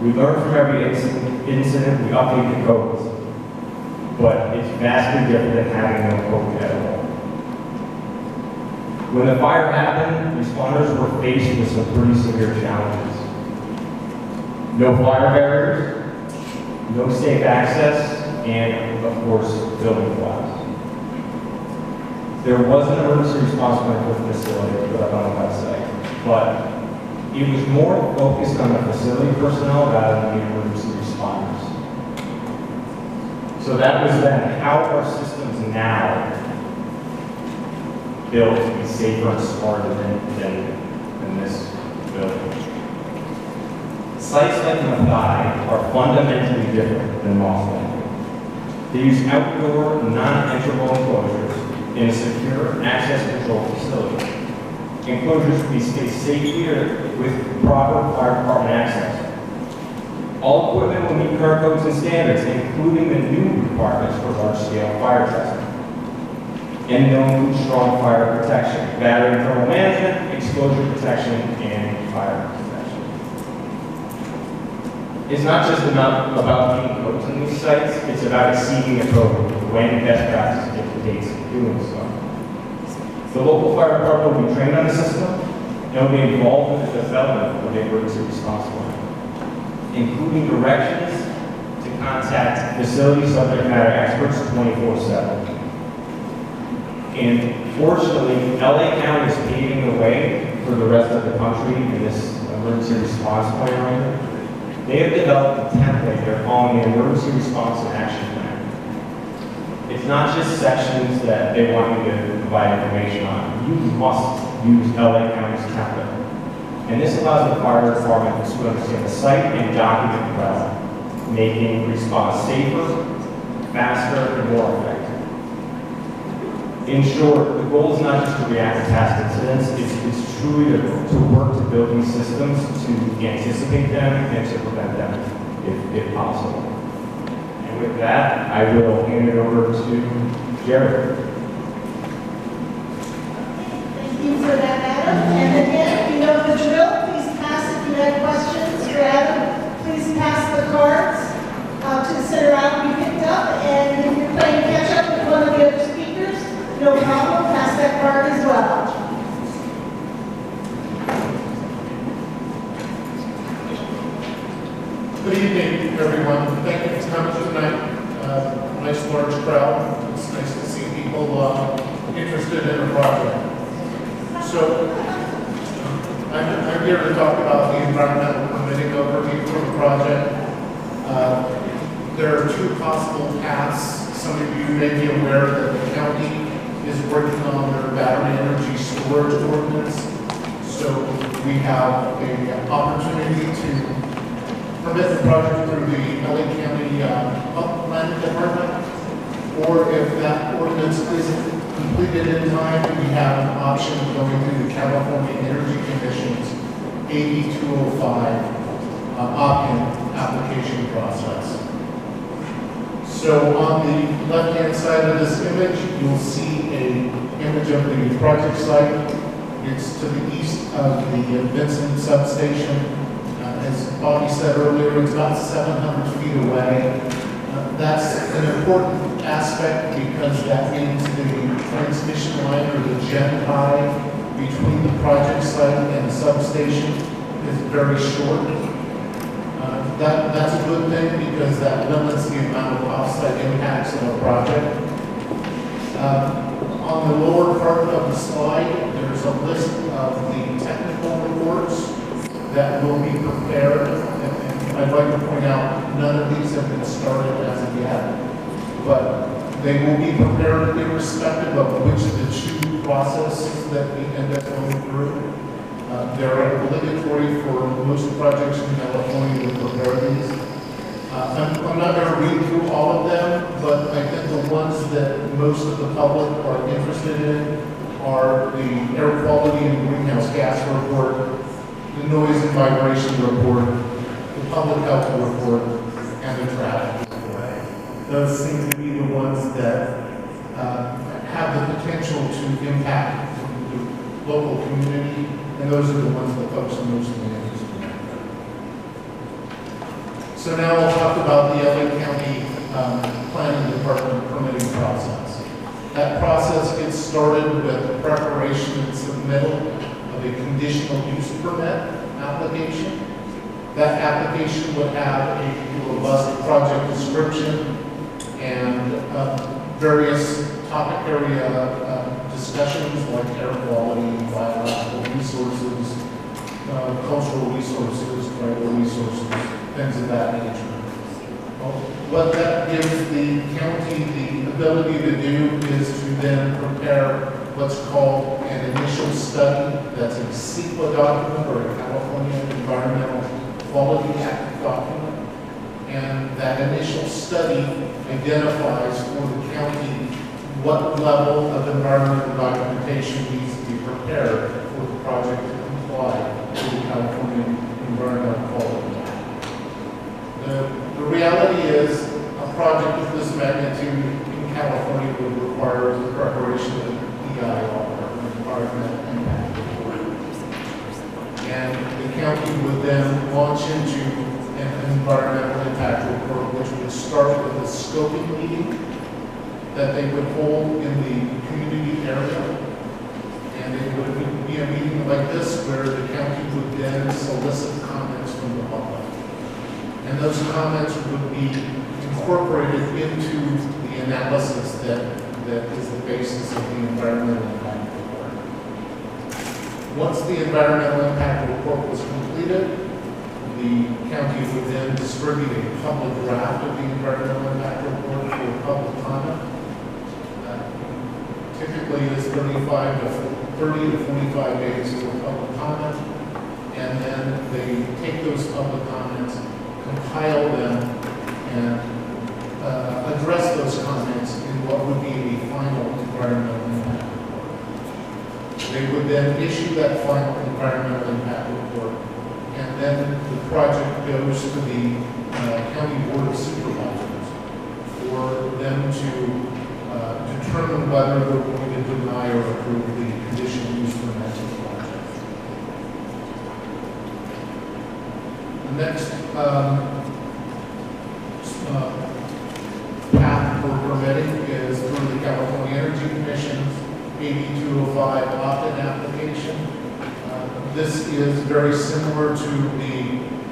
We learn from every incident, we update the codes, but it's vastly different than having no code at all. When the fire happened, responders were faced with some pretty severe challenges. No fire barriers, no safe access, and of course, building collapse. There was an emergency response plan for the facility put up on the website, but it was more focused on the facility personnel rather than the emergency responders. So that was then how are systems now built to be safer and smarter than this building. Sites like Maathai are fundamentally different than Maathai. They use outdoor, non-enterable enclosures in a secure, access-controlled facility. Enclosures can be spaced safely or with proper fire department access. All equipment will meet current codes and standards, including the new requirements for large-scale fire testing. And known strong fire protection, battery and thermal management, exposure protection, and fire protection. It's not just about meeting codes in these sites, it's about exceeding the code when best practices dictates doing so. The local fire department will be trained on the system and will be involved in the development of the emergency response plan, including directions to contact facility subject matter experts 24/7. And fortunately, LA County is paving the way for the rest of the country in this emergency response plan right now. They have developed a template they're calling the Emergency Response and Action Plan. It's not just sections that they want you to provide information on. You must use LA County's template. And this allows the fire department to understand the site and document well, making response safer, faster, and more effective. In short, the goal is not just to react to past incidents, it's truly to work to build these systems, to anticipate them, and to prevent them, if possible. And with that, I will hand it over to Jared. Thank you for that, Adam. And again, you know the drill. Please pass if you have questions for Adam. Please pass the cards to the center aisle to be picked up. And if you're playing catch up with one of the other speakers, no problem, pass that card as well. Good evening, everyone. Thank you for coming tonight. Nice large crowd. It's nice to see people interested in the project. So, I'm here to talk about the environmental permitting overview for the project. There are two possible paths. Some of you may be aware that the county is working on their battery energy storage ordinance. So we have an opportunity to permit the project through the LA County Planning Department, or if that ordinance isn't completed in time, we have an option of going through the California Energy Commission's AB 205 opt-in application process. So on the left-hand side of this image, you'll see an image of the project site. It's to the east of the Vincent substation. As Bobby said earlier, it's about 700 feet away. That's an important aspect because that means the transmission line or the gen tie between the project site and the substation is very short. That's a good thing because that limits the amount of off-site impacts of a project. On the lower part of the slide, there's a list of the technical reports that will be prepared. And I'd like to point out, none of these have been started as of yet, but they will be prepared irrespective of which of the two processes that we end up going through. They're obligatory for most projects in California to prepare these. I'm not going to read through all of them, but I think the ones that most of the public are interested in are the air quality and greenhouse gas report, the noise and vibration report, the public health report, and the traffic report. Those seem to be the ones that have the potential to impact the local community, and those are the ones that folks are mostly interested in. So now I'll talk about the LA County Planning Department permitting process. That process gets started with preparation and submittal of a conditional use permit application. That application would have a robust project description and various topic area discussions like air quality, biological resources, cultural resources, tribal resources, things of that nature. Well, what that gives the county the ability to do is to then prepare what's called an initial study. That's a CEQA document, or a California Environmental Quality Act document. And that initial study identifies for the county what level of environmental documentation needs to be prepared for the project to comply with the California Environmental Quality Act. The reality is a project of this magnitude in California would require the preparation of an EIR, an environmental impact report. And the county would then launch into an environmental impact report, which would start with a scoping meeting that they would hold in the community area. And it would be a meeting like this where the county would then solicit comments from the public. And those comments would be incorporated into the analysis that is the basis of the environmental impact report. Once the environmental impact report was completed, the county would then distribute a public draft of the environmental impact report for public comment. Typically, it's 30 to 45 days for public comment, and then they take those public comments, compile them, and address those comments in what would be the final environmental impact report. They would then issue that final environmental impact report, and then the project goes to the County Board of Supervisors for them to determine whether they're going to deny or approve the conditional use permit of the project. The next path for permitting is through the California Energy Commission's AB 205 opt-in application. This is very similar to the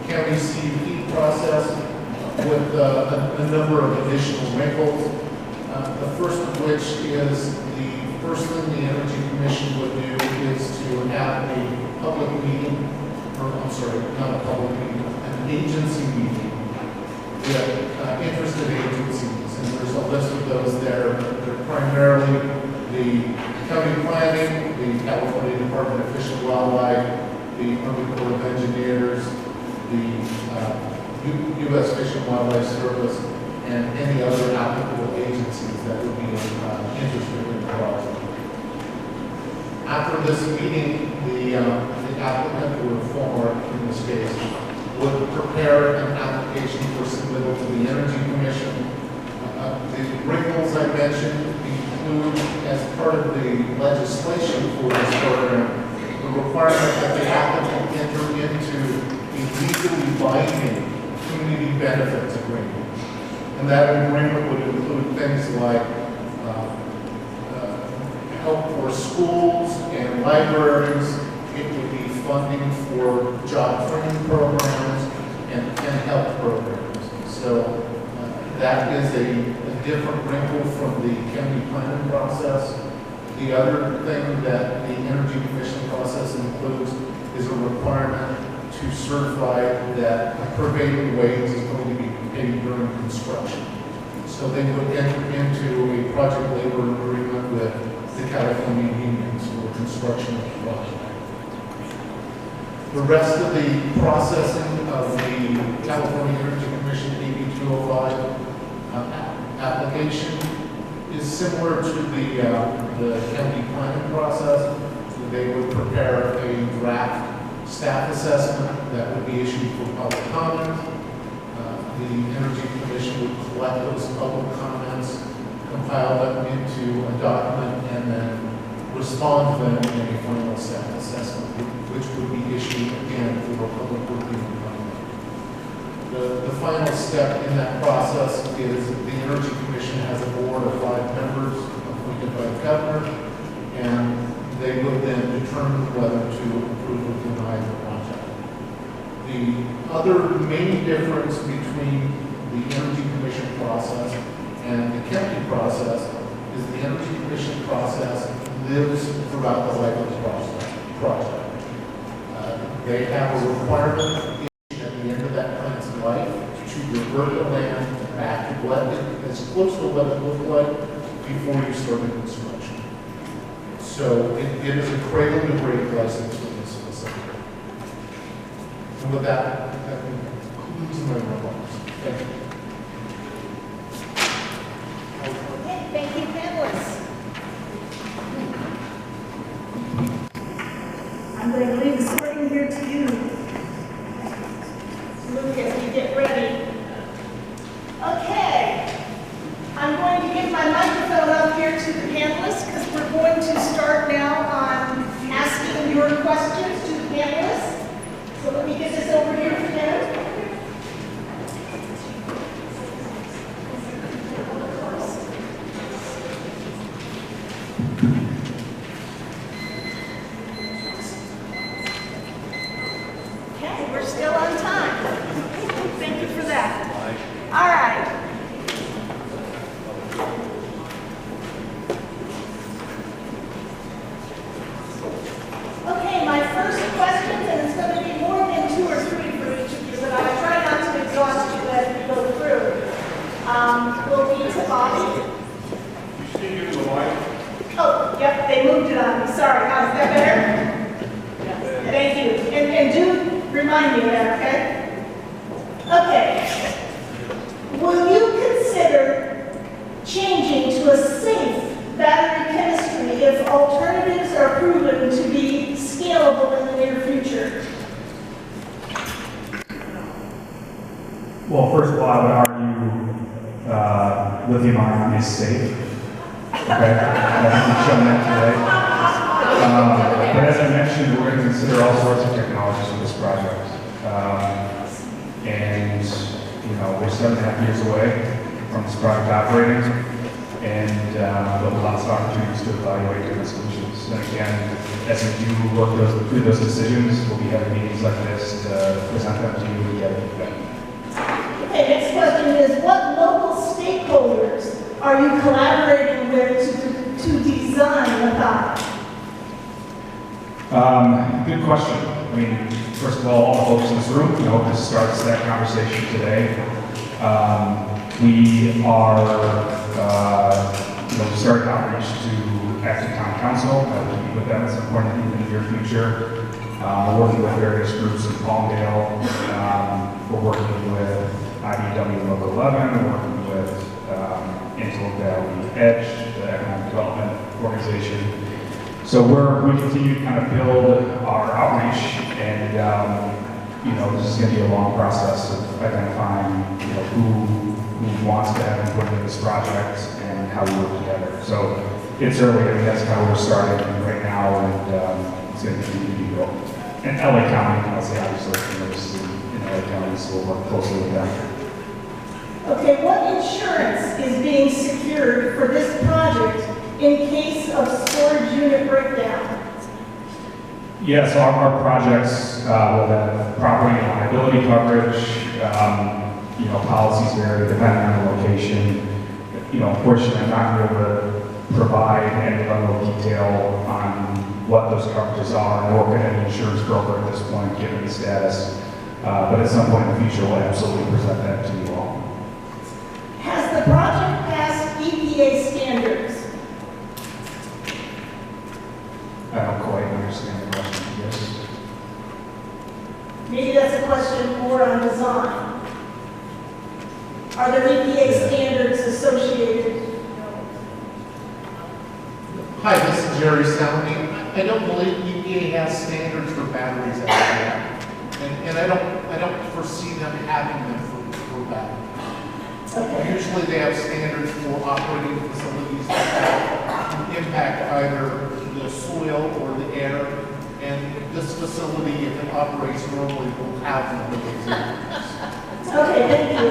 county CUP process with a number of additional wrinkles. The first of which is the first thing the Energy Commission would do is to have a public meeting, or I'm sorry, not a public meeting, an agency meeting with interested agencies. And there's a list of those there. They're primarily the county planning, the California Department of Fish and Wildlife, the Army Corps of Engineers, the U.S. Fish and Wildlife Service, and any other applicable agencies that would be interested in the project. After this meeting, the applicant, or former in this case, would prepare an application for submittal to the Energy Commission. The wrinkles I mentioned include, as part of the legislation for this program, the requirement that the applicant enter into a legally binding community benefits agreement. And that agreement would include things like help for schools and libraries. It would be funding for job training programs and health programs. So that is a different wrinkle from the county planning process. The other thing that the Energy Commission process includes is a requirement to certify that a prevailing wage is going to be paid during construction. So they would enter into a project labor agreement with the California unions for construction of the project. The rest of the processing of the California Energy Commission AB 205 application is similar to the county planning process. They would prepare a draft staff assessment that would be issued for public comment. The Energy Commission would collect those public comments, compile them into a document, and then respond to them in a final staff assessment, which would be issued again for a public review and comment. The final step in that process is the Energy Commission has a board of 5 members appointed by the governor, and they would then determine whether to approve or deny the project. The other main difference between the Energy Commission process and the county process is the Energy Commission process lives throughout the life of the project. They have a requirement at the end of that plant's life to revert the land back to what as close to what it looked like before you started construction. So it is a cradle to grave license for this facility. And with that concludes my remarks. Thank you. Okay, thank you, panelists. I'm going to leave the sorting here to you. Luke, as you get ready. Okay. I'm going to give my microphone up here to the panelists because we're going to start now on asking your questions to the panelists. So let me get this over here for them. Okay, we're still on time. Thank you for that. All right. Okay, my first question, and it's going to be more than 2 or 3 for each of you, but I'll try not to exhaust you as we go through. Will be to Bobby. You should give the mic. Oh, yep, they moved it on me. Sorry, how's that better? Thank you. And do remind me of that, okay? Okay. Will you consider changing to a safe battery chemistry if alternatives are proven to be scalable in the near future? Well, first of all, I would argue lithium-ion is safe. Okay, I think we've shown that today. But as I mentioned, we're going to consider all sorts of technologies for this project. And, you know, we're 7.5 years away from this project operating, and there'll be lots of opportunities to evaluate different solutions. And again, as we do work through those decisions, we'll be having meetings like this to present them to you and get feedback. Okay, next question is, what local stakeholders are you collaborating with to design Maathai? Good question. I mean, first of all the folks in this room, we hope this starts that conversation today. We are, we started outreach to active town council. I will meet with them at some point in the near future. We're working with various groups in Palmdale. We're working with IBW Local 11. We're working with Antelope Valley Edge, the economic development organization. So we continue to kind of build our outreach, and this is going to be a long process of identifying who wants to have input in this project and how we work together. So it's early. I mean, that's kind of where we're starting right now, and it's going to continue to be built. And LA County, I'll say obviously, this is in LA County, so we'll work closely with them. Okay, what insurance is being secured for this project in case of storage unit breakdown? Yeah, so our projects will have property and liability coverage. Policies vary depending on the location. Unfortunately, I'm not going to provide any level of detail on what those coverages are, nor can any insurance broker at this point, given the status. But at some point in the future, we'll absolutely present that to you all. Has the project passed EPA standards? I don't quite understand the question, yes. Maybe that's a question more on design. Are there EPA standards associated? Hi, this is Jerry Salmi. I don't believe EPA has standards for batteries out there. And I don't foresee them having them for batteries. Okay. Usually they have standards for operating facilities that impact either the soil or the air. And this facility, if it operates normally, will have one of those standards. Okay, thank you.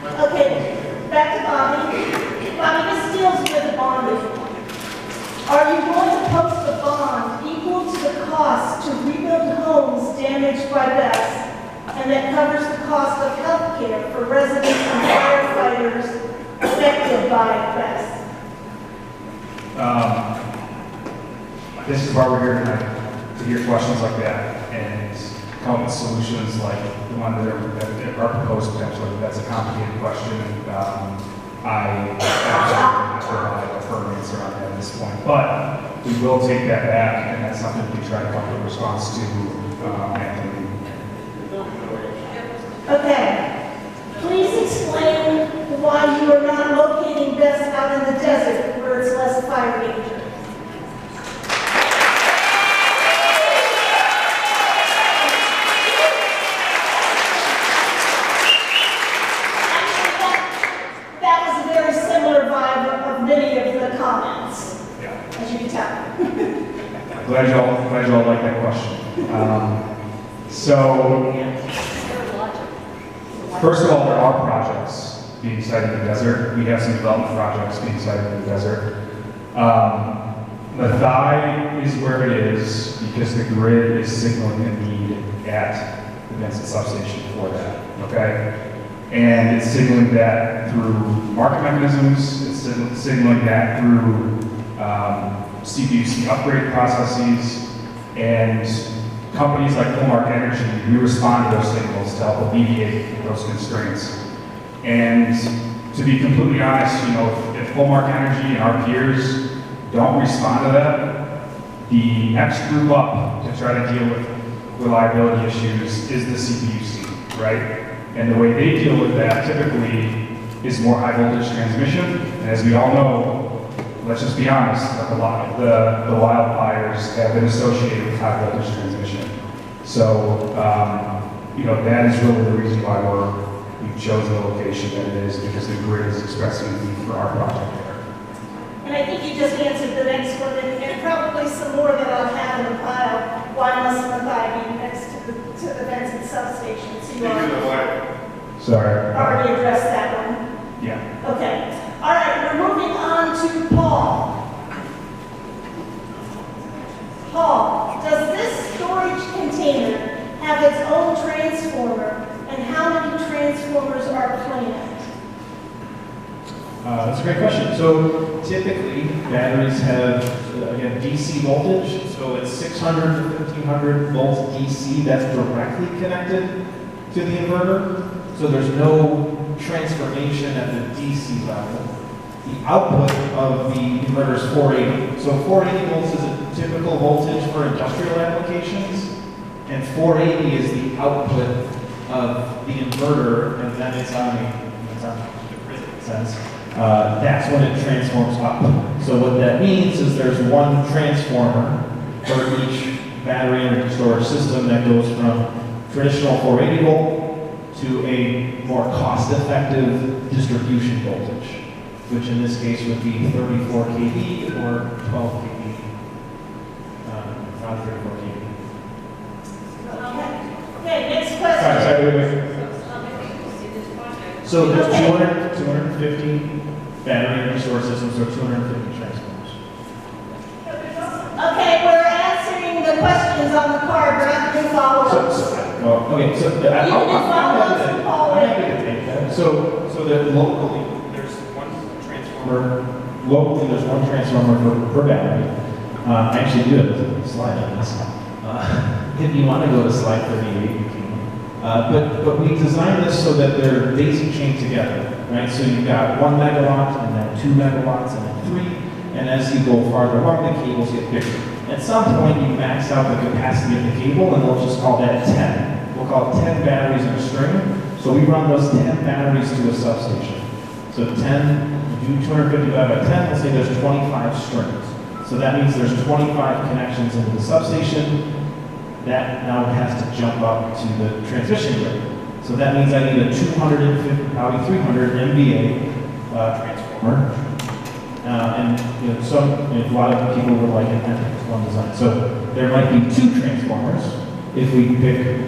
Okay, back to Bobby. Bobby, this deals with bonding. Are you going to post a bond equal to the cost to rebuild homes damaged by Bess, and that covers the cost of health care for residents and firefighters affected by Bess? this is why we're here tonight, to hear questions like that and come up with solutions like the one that are proposed potentially. That's a complicated question. I absolutely not provide a firm answer on that at this point, but we will take that back, and that's something we try to come up with a response to, Anthony. Okay. Please explain why you are not locating Bess out in the desert where it's less fire danger. That was a very similar vibe of many of the comments, as you can tell. Glad y'all like that question. So, first of all, there are projects being sited in the desert. We have some development projects being sited in the desert. Maathai is where it is because the grid is signaling a need at the Vincent substation for that, okay? And it's signaling that through market mechanisms, it's signaling that through CPUC upgrade processes, and companies like Hallmark Energy, we respond to those signals to help alleviate those constraints. And to be completely honest, you know, if Hallmark Energy and our peers don't respond to that, the next group up to try to deal with reliability issues is the CPUC, right? And the way they deal with that typically is more high voltage transmission. And as we all know, let's just be honest, like a lot of the wildfires have been associated with high voltage transmission. So, you know, that is really the reason why we've chosen the location that it is, because the grid is expressing a need for our project there. And I think you just answered the next one, and probably some more that I'll have in the pile. Why must Maathai be next to the Vincent substation? So you already addressed that one. Yeah. Okay. All right, we're moving on to Paul. Paul, does this storage container have its own transformer, and how many transformers are planned? That's a great question. So typically, batteries have, again, DC voltage. So it's 600 to 1500 volts DC that's directly connected to the inverter. So there's no transformation at the DC level. The output of the inverter is 480. So 480 volts is a typical voltage for industrial applications, and 480 is the output of the inverter, and then it's on the grid in a sense. That's when it transforms up. So what that means is there's one transformer for each battery energy storage system that goes from traditional 480 volt to a more cost-effective distribution voltage, which in this case would be 34 kV or 12 kV, not 34 kV. Okay, next question. Sorry, wait. So there's 250 battery energy storage systems, or 250 transformers. Okay, we're answering the questions on the card, but I can follow up. Okay, so You can follow up and Paul I'm happy to take that. So that locally, there's one transformer. Locally, there's one transformer per battery. I actually do have a slide on this. If you want to go to slide 38, you can. But we designed this so that they're daisy chained together, right? So you've got 1 megawatt, and then 2 megawatts, and then 3. And as you go farther along, the cables get bigger. At some point, you max out the capacity of the cable, and we'll just call that 10. We'll call it 10 batteries in a string. So we run those 10 batteries to a substation. So 10, do 250 divided by 10, let's say there's 25 strings. So that means there's 25 connections into the substation. That now has to jump up to the transmission grid. So that means I need a 250, probably 300 MVA transformer. And you know, a lot of people would like it as one design. So there might be 2 transformers if we pick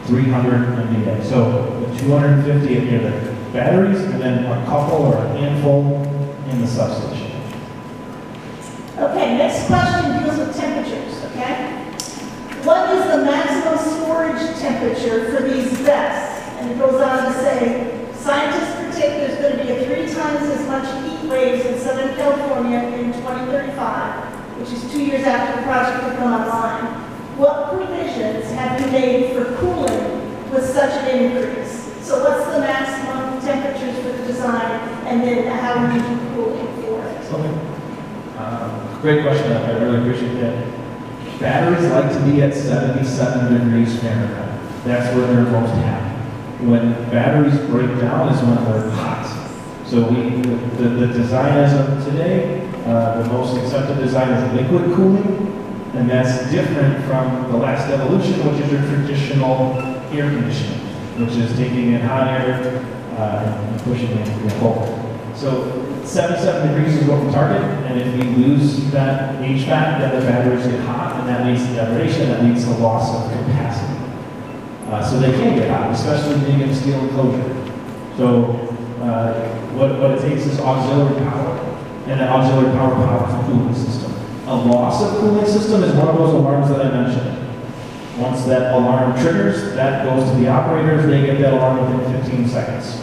300 MVA. So the 250 near the batteries, and then a couple or a handful in the substation. Okay, next question deals with temperatures, okay? What is the maximum storage temperature for these Bess? And it goes on to say, scientists predict there's going to be 3 times as much heat waves in Southern California in 2035 which is 2 years after the project had come online. What provisions have you made for cooling with such an increase? So what's the maximum temperatures for the design, and then how would you do cooling for it? Great question. I really appreciate that. Batteries like to be at 77 degrees Fahrenheit. That's where they're most happy. When batteries break down is when they're hot. So the design as of today, the most accepted design is liquid cooling, and that's different from the last evolution, which is your traditional air conditioning, which is taking in hot air and pushing it forward. So 77 degrees is what we target, and if we lose that HVAC, then the batteries get hot, and that leads to degradation, that leads to loss of capacity. So they can get hot, especially being in a steel enclosure. So what it takes is auxiliary power, and that auxiliary power powers the cooling system. A loss of cooling system is one of those alarms that I mentioned. Once that alarm triggers, that goes to the operators, they get that alarm within 15 seconds.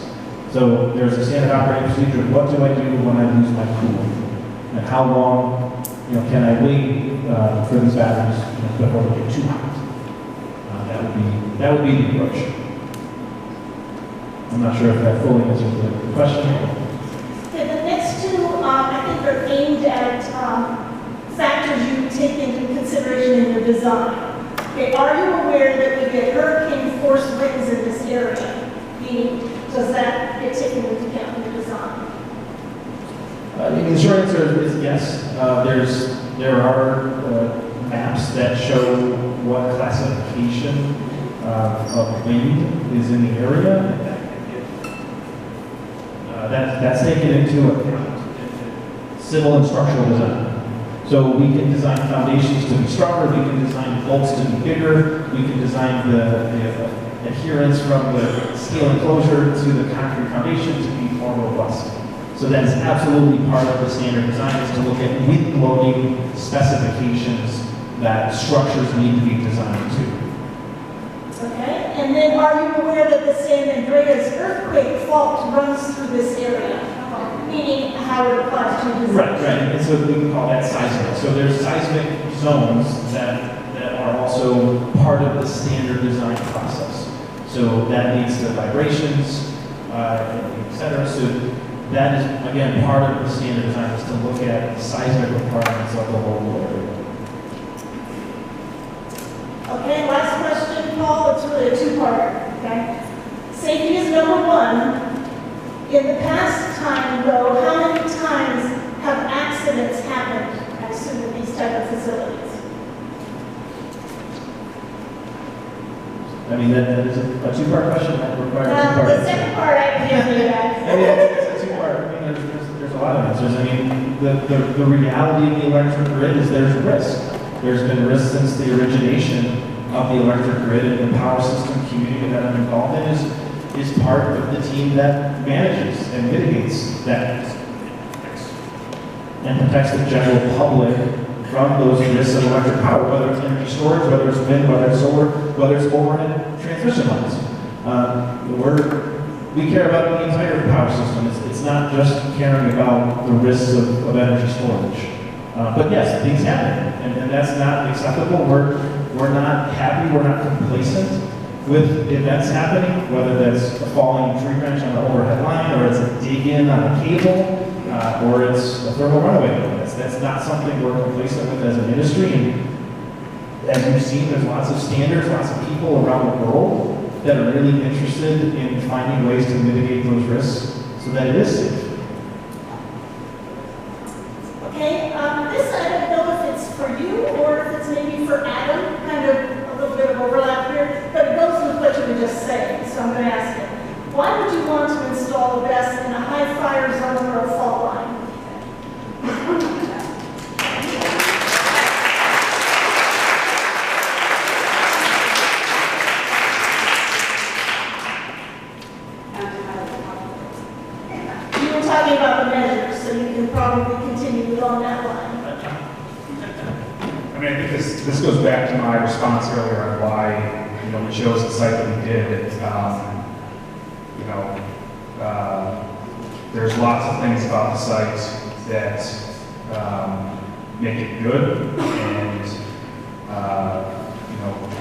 So there's a standard operating procedure. What do I do when I lose my cooling? And how long can I wait for these batteries before they get too hot? That would be the approach. I'm not sure if that fully answers the question. Okay, the next two, I think, are aimed at factors you take into consideration in your design. Okay, are you aware that we get hurricane force winds in this area? Does that get taken into account in your design? The short answer is yes. There are maps that show what classification of wind is in the area. That's taken into account in civil and structural design. So we can design foundations to be stronger, we can design bolts to be bigger, we can design the adherence from the steel enclosure to the concrete foundation to be more robust. So that is absolutely part of the standard design, is to look at wind loading specifications that structures need to be designed to. Okay, and then are you aware that the San Andreas earthquake fault runs through this area? Meaning how it applies to design. Right, and so we can call that seismic. So there's seismic zones that are also part of the standard design process. So that leads to vibrations, et cetera. So that is, again, part of the standard design, is to look at seismic requirements of the whole area. Okay, last question, Paul. It's really a two-parter, okay? Safety is number one. In the past time, though, how many times have accidents happened, I assume, in these type of facilities? I mean, that is a two-part question that requires a two-part The answer. second part I can give you that. It's a two-part. I mean, there's a lot of answers. I mean, the reality of the electric grid is there's risk. There's been risk since the origination of the electric grid, and the power system community that I'm involved in is part of the team that manages and mitigates that and protects the general public from those risks of electric power, whether it's energy storage, whether it's wind, whether it's solar, whether it's overhead transmission lines. We care about the entire power system. It's not just caring about the risks of energy storage. But yes, things happen, and that's not acceptable. We're not happy, we're not complacent with events happening, whether that's a falling tree branch on the overhead line, or it's a dig-in on a cable, or it's a thermal runaway. That's not something we're complacent with as an industry. And as you've seen, there's lots of standards, lots of people around the world that are really interested in finding ways to mitigate those risks so that it is safe. Okay, this I don't know if it's for you or if it's maybe for Adam, kind of a little bit of overlap here, but it goes with what you were just saying, so I'm going to ask you. Why would you want to install a Bess in a high fire zone or a fault line? You were talking about the measures, so you can probably continue along that line. I mean, I think this goes back to my response earlier on why we chose the site that we did. There's lots of things about the site that make it good, and it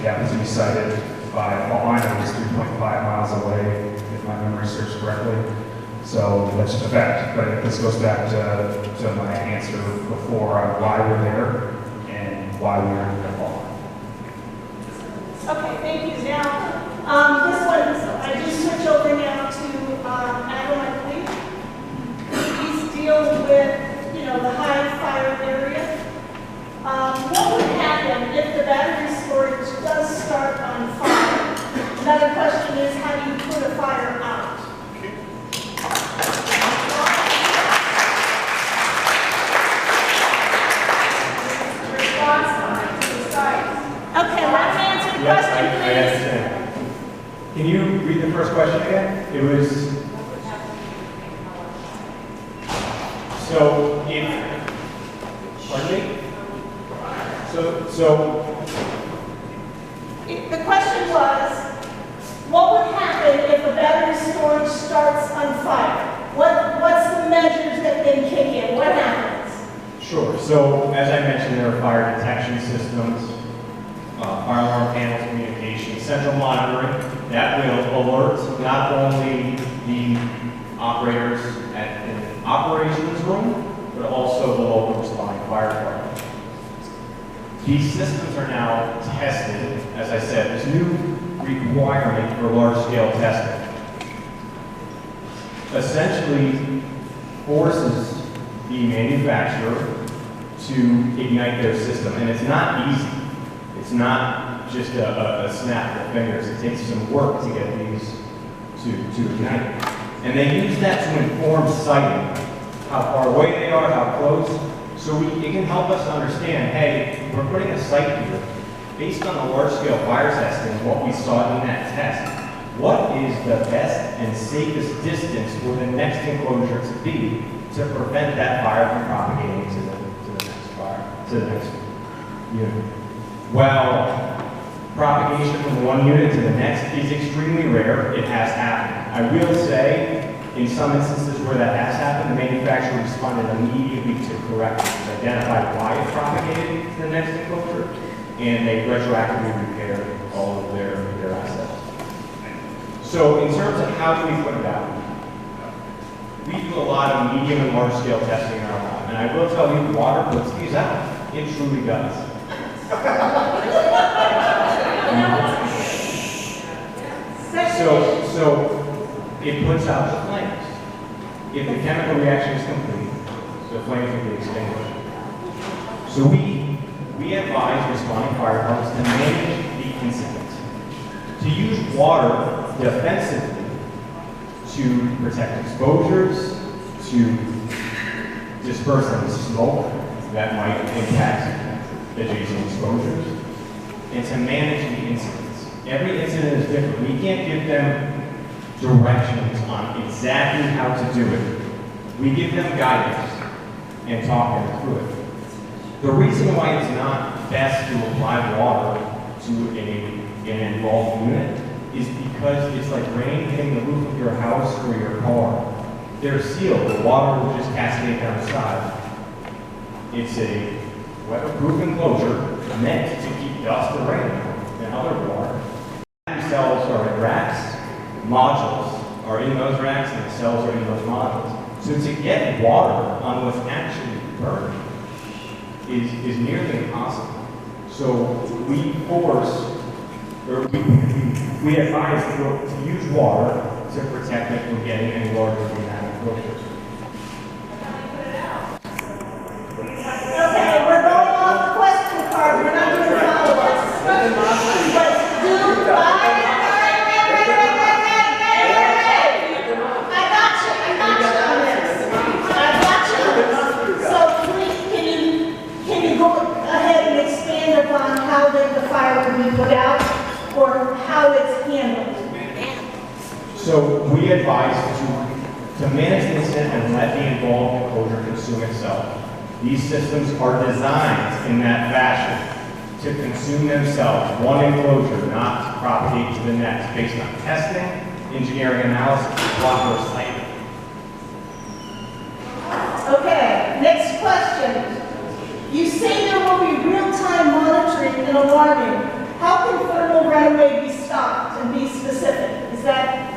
happens to be sited by, all I know is 3.5 miles away, if my memory serves correctly. So that's just a fact, but this goes back to my answer before on why we're there and why we are in the fall. Okay, thank you. Now, this one, I do switch over now to Adam, I believe. These deal with, the high fire area. What would happen if the battery storage does start on fire? Another question is, how do you put a fire out? Response time to the site. Okay, let me answer the Yes, question, I please. understand. Can you read the first question again? It was, so if, pardon me? So The question was, what would happen if a battery storage starts on fire? What's the measures that then kick in? What happens? sure. So as I mentioned, there are fire detection systems, fire alarm panels, communication, central monitoring that will alert not only the operators in the operations room, but also the local responding fire department. These systems are now tested, as I said, this new requirement for large-scale testing essentially forces the manufacturer to ignite their system. And it's not easy. It's not just a snap of the fingers. It takes some work to get these to ignite. And they use that to inform siting, how far away they are, how close. So it can help us understand, hey, we're putting a site here. Based on the large-scale fire testing, what we saw in that test, what is the best and safest distance for the next enclosure to be to prevent that fire from propagating to the next fire, to the next unit? Well, propagation from one unit to the next is extremely rare. It has happened. I will say, in some instances where that has happened, the manufacturer responded immediately to correct it, to identify why it propagated to the next enclosure, and they retroactively repaired all of their assets. So in terms of how do we put it out, we do a lot of medium and large scale testing in our lab, and I will tell you, water puts these out. It truly does. So it puts out the flames. If the chemical reaction is complete, the flames will be extinguished. So we advise responding fire departments to manage the incident, to use water defensively to protect exposures, to disperse any smoke that might impact adjacent exposures, and to manage the incidents. Every incident is different. We can't give them directions on exactly how to do it. We give them guidance and talk them through it. The reason why it's not best to apply water to an involved unit is because it's like rain hitting the roof of your house or your car. They're sealed. The water will just cascade down the side. It's a weatherproof enclosure meant to keep dust or rain and other water. The cells are in racks, modules are in those racks, and the cells are in those modules. So to get water on what's actually burning is nearly impossible. So we force, or we advise to use water to protect it from getting any larger than that enclosure. Okay, we're going off the question card. We're not doing follow-ups. Let's do on how the fire will be put out or how it's handled. So we advise to manage the incident and let the involved enclosure consume itself. These systems are designed in that fashion to consume themselves, one enclosure, not to propagate to the next, based on testing, engineering analysis, block or site. Okay, next question. You and alarming. How can thermal runaway be stopped and be specific? Is that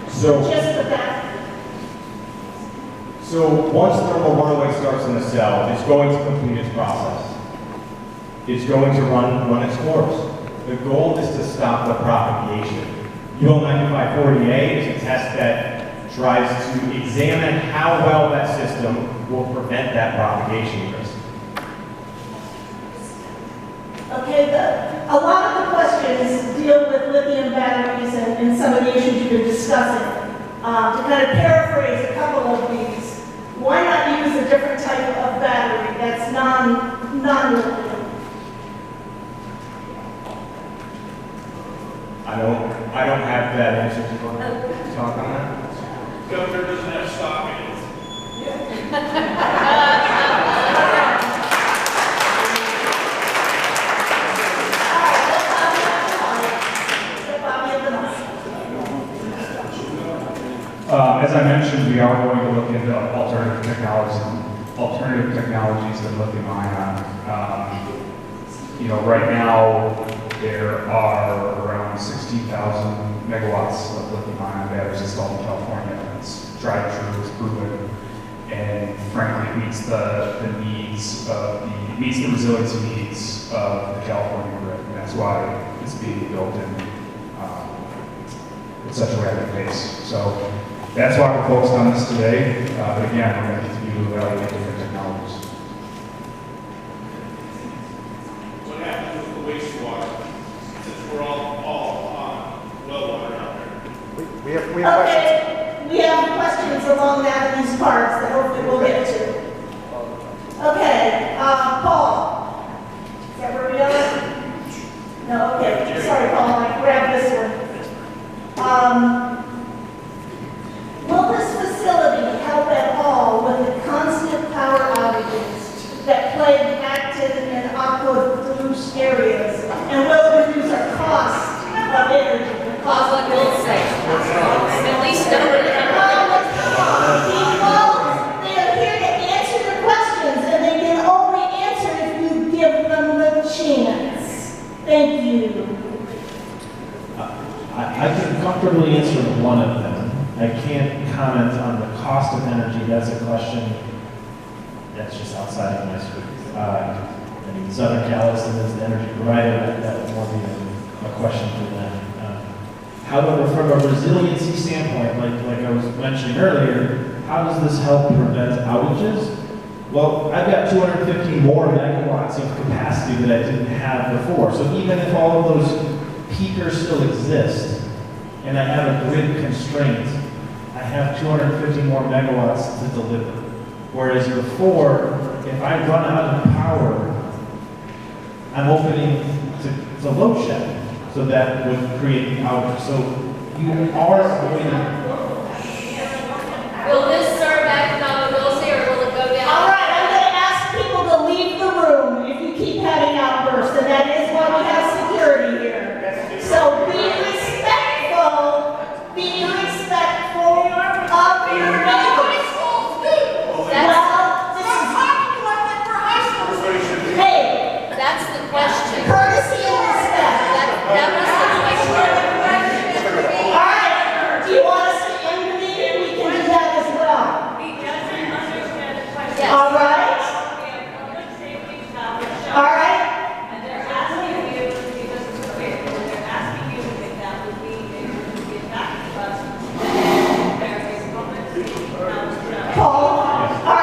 just the that? So once thermal runaway starts in the cell, it's going to complete its process. It's going to run its course. The goal is to stop the propagation. UL 9540A is a test that tries to examine how well that system will prevent that propagation risk. Okay, a lot of the questions deal with lithium batteries and some of the issues you've been discussing. To kind of paraphrase a couple of these, why not use a different type of battery that's non-lithium? I don't have that answer to talk on that. Governor doesn't have stock in it. As I mentioned, we are going to look into alternative technologies than lithium-ion. Right now there are around 16,000 megawatts of lithium-ion batteries installed in California. It's tried and true, it's proven, and frankly, it meets the resiliency needs of the California grid, and that's why it's being built in such a rapid pace. So that's why we're focused on this today. But again, we're going to continue to evaluate different technologies. What happens with the wastewater? Since we're all on well water out there. We have questions. Okay, we have questions along these parts that hopefully we'll get to. Okay, Paul. Is that where we are? No, okay. Sorry, Paul, I grabbed this one. Will this facility help at all with the constant power outages that plague active and aqua-reduced areas? And will it reduce our cost of energy? The cost What will it say? At least no. People, they are here to answer your questions, and they can only answer if you give them the chance. Thank you. I can comfortably answer one of them. I can't comment on the cost of energy. That's a question that's just outside of my scope. Southern California is the energy provider. That would more be a question for them. However, from a resiliency standpoint, like I was mentioning earlier, how does this help prevent outages? Well, I've got 250 more megawatts of capacity that I didn't have before. So even if all of those peakers still exist, and I have a grid constraint, I have 250 more megawatts to deliver. Whereas before, if I run out of power, I'm opening to load shed. So that would create the outage. So you are avoiding. Will this serve economic goals here, or will it go down? All right, I'm going to ask people to leave the room if you keep having outbursts, and that is why we have security here. So be respectful of your neighbors. Hey, That's the question. courtesy and respect. That was the question. All right, do you want us to end the meeting? We can do that as well. Yes. All right? All right? And they're asking you, because it's clear, they're asking you if that would be able to get back to us. Various comments. Paul? All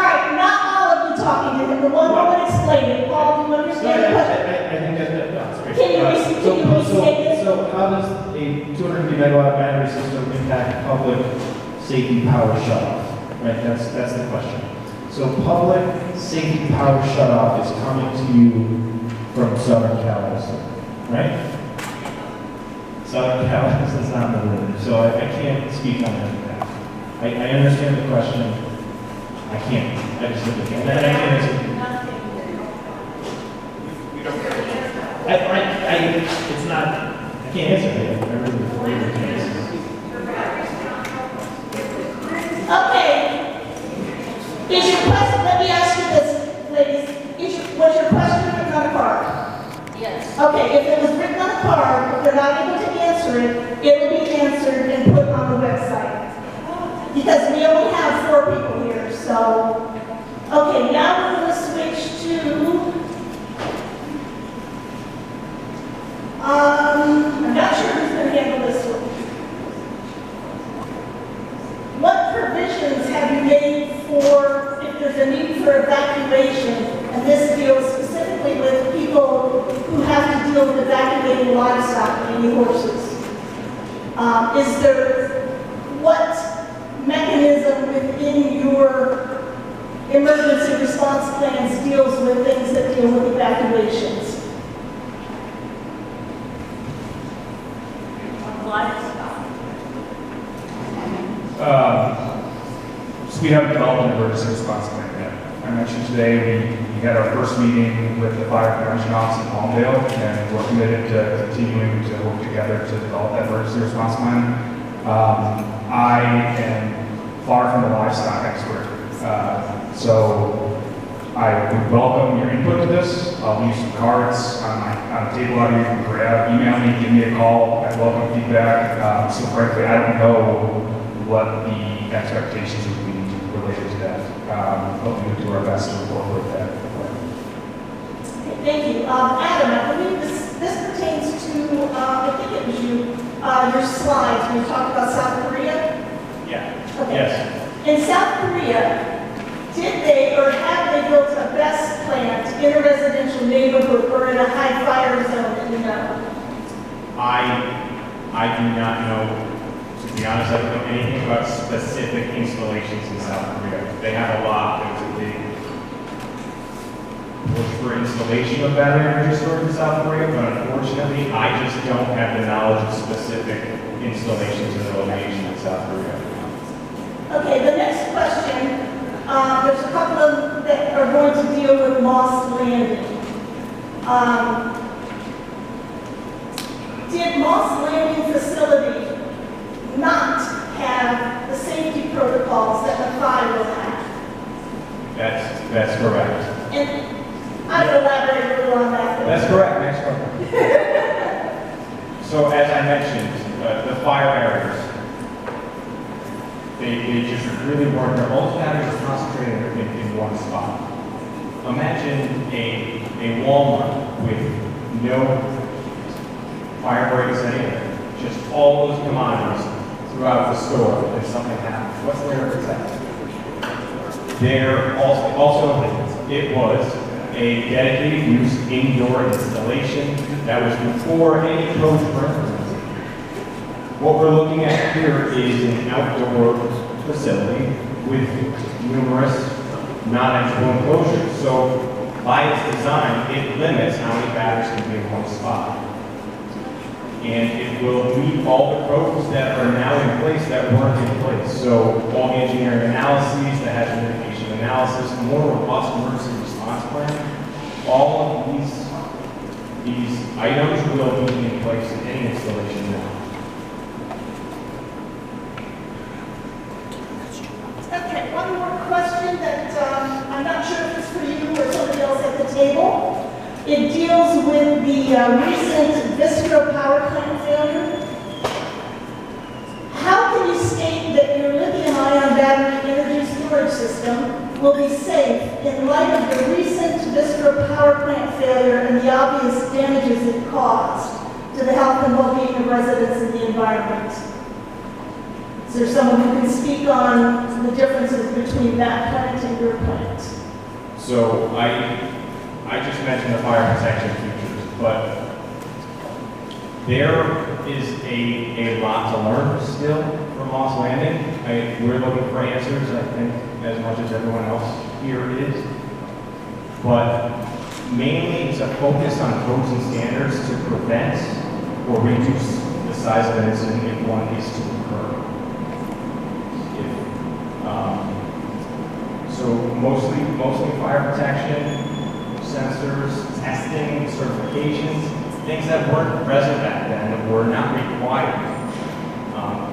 right, not all of you talking to him. The one woman explained it. Paul, do you understand the question? I think that's great. Can you restate it? So how does a 250 megawatt battery system impact public safety power shutoff? Right, that's the question. So public safety power shutoff is coming to you from Southern California, right? Southern California is not the room, so I can't speak on that. I understand the question. I can't. I just simply can't. I can't answer. It's not, I can't answer it. I really can't answer. Okay. Is your question, let me ask you this, ladies. Was your question from another part? Yes. Okay, if it was written on a card, if they're not able to answer it, it will be answered and put on the website. Because we only have 4 people here, so. Okay, now we're going to switch to, I'm not sure who's going to handle this one. What provisions have you made for, if there's a need for evacuation, and this deals specifically with people who have to deal with evacuating livestock, mainly horses? Is there, what mechanism within your emergency response plans deals with things that deal with evacuations? So we haven't developed an emergency response plan yet. I mentioned today we had our first meeting with the Fire Prevention Office in Palmdale, and we're committed to continuing to work together to develop that emergency response plan. I am far from a livestock expert, so I would welcome your input to this. I'll leave some cards on the table out here. You can grab, email me, give me a call. I welcome feedback. So frankly, I don't know what the expectations would be related to that, but we would do our best to incorporate that. Okay, thank you. Adam, I believe this pertains to, I think it was your slides when you talked about South Korea. Yeah. Okay. Yes. In South Korea, did they or have they built a Bess plant in a residential neighborhood or in a high fire zone that you know? I do not know. To be honest, I don't know anything about specific installations in South Korea. They have a lot. There's a big push for installation of battery energy storage in South Korea, but unfortunately, I just don't have the knowledge of specific installations and location in South Korea. Okay, the next question, there's a couple of that are going to deal with Moss Landing. Did Moss Landing facility not have the safety protocols that Maathai will have? That's correct. And I'll elaborate a little on that. That's correct. Next one. So as I mentioned, the fire barriers, they just really weren't, all the batteries are concentrated in one spot. Imagine a Walmart with no fire breaks anywhere, just all those commodities throughout the store if something happens. What's there to protect? There also it was a dedicated use indoor installation that was before any coach burn. What we're looking at here is an outdoor facility with numerous non-entry enclosures. So by its design, it limits how many batteries can be in one spot. And it will meet all the codes that are now in place that weren't in place. So all the engineering analyses, the hazard mitigation analysis, the more robust emergency response plan, all of these items will be in place in any installation now. Okay, one more question that I'm not sure if it's for you or somebody else at the table. It deals with the recent Vistra power plant failure. How can you state that your lithium-ion battery energy storage system will be safe in light of the recent Vistra power plant failure and the obvious damages it caused to the health and well-being of residents and the environment? Is there someone who can speak on the differences between that plant and your plant? So I just mentioned the fire protection features, but there is a lot to learn still from Moss Landing. We're looking for answers, I think, as much as everyone else here is. But mainly it's a focus on codes and standards to prevent or reduce the size of an incident if one is to occur. So mostly fire protection, sensors, testing, certifications, things that weren't present back then, that were not required.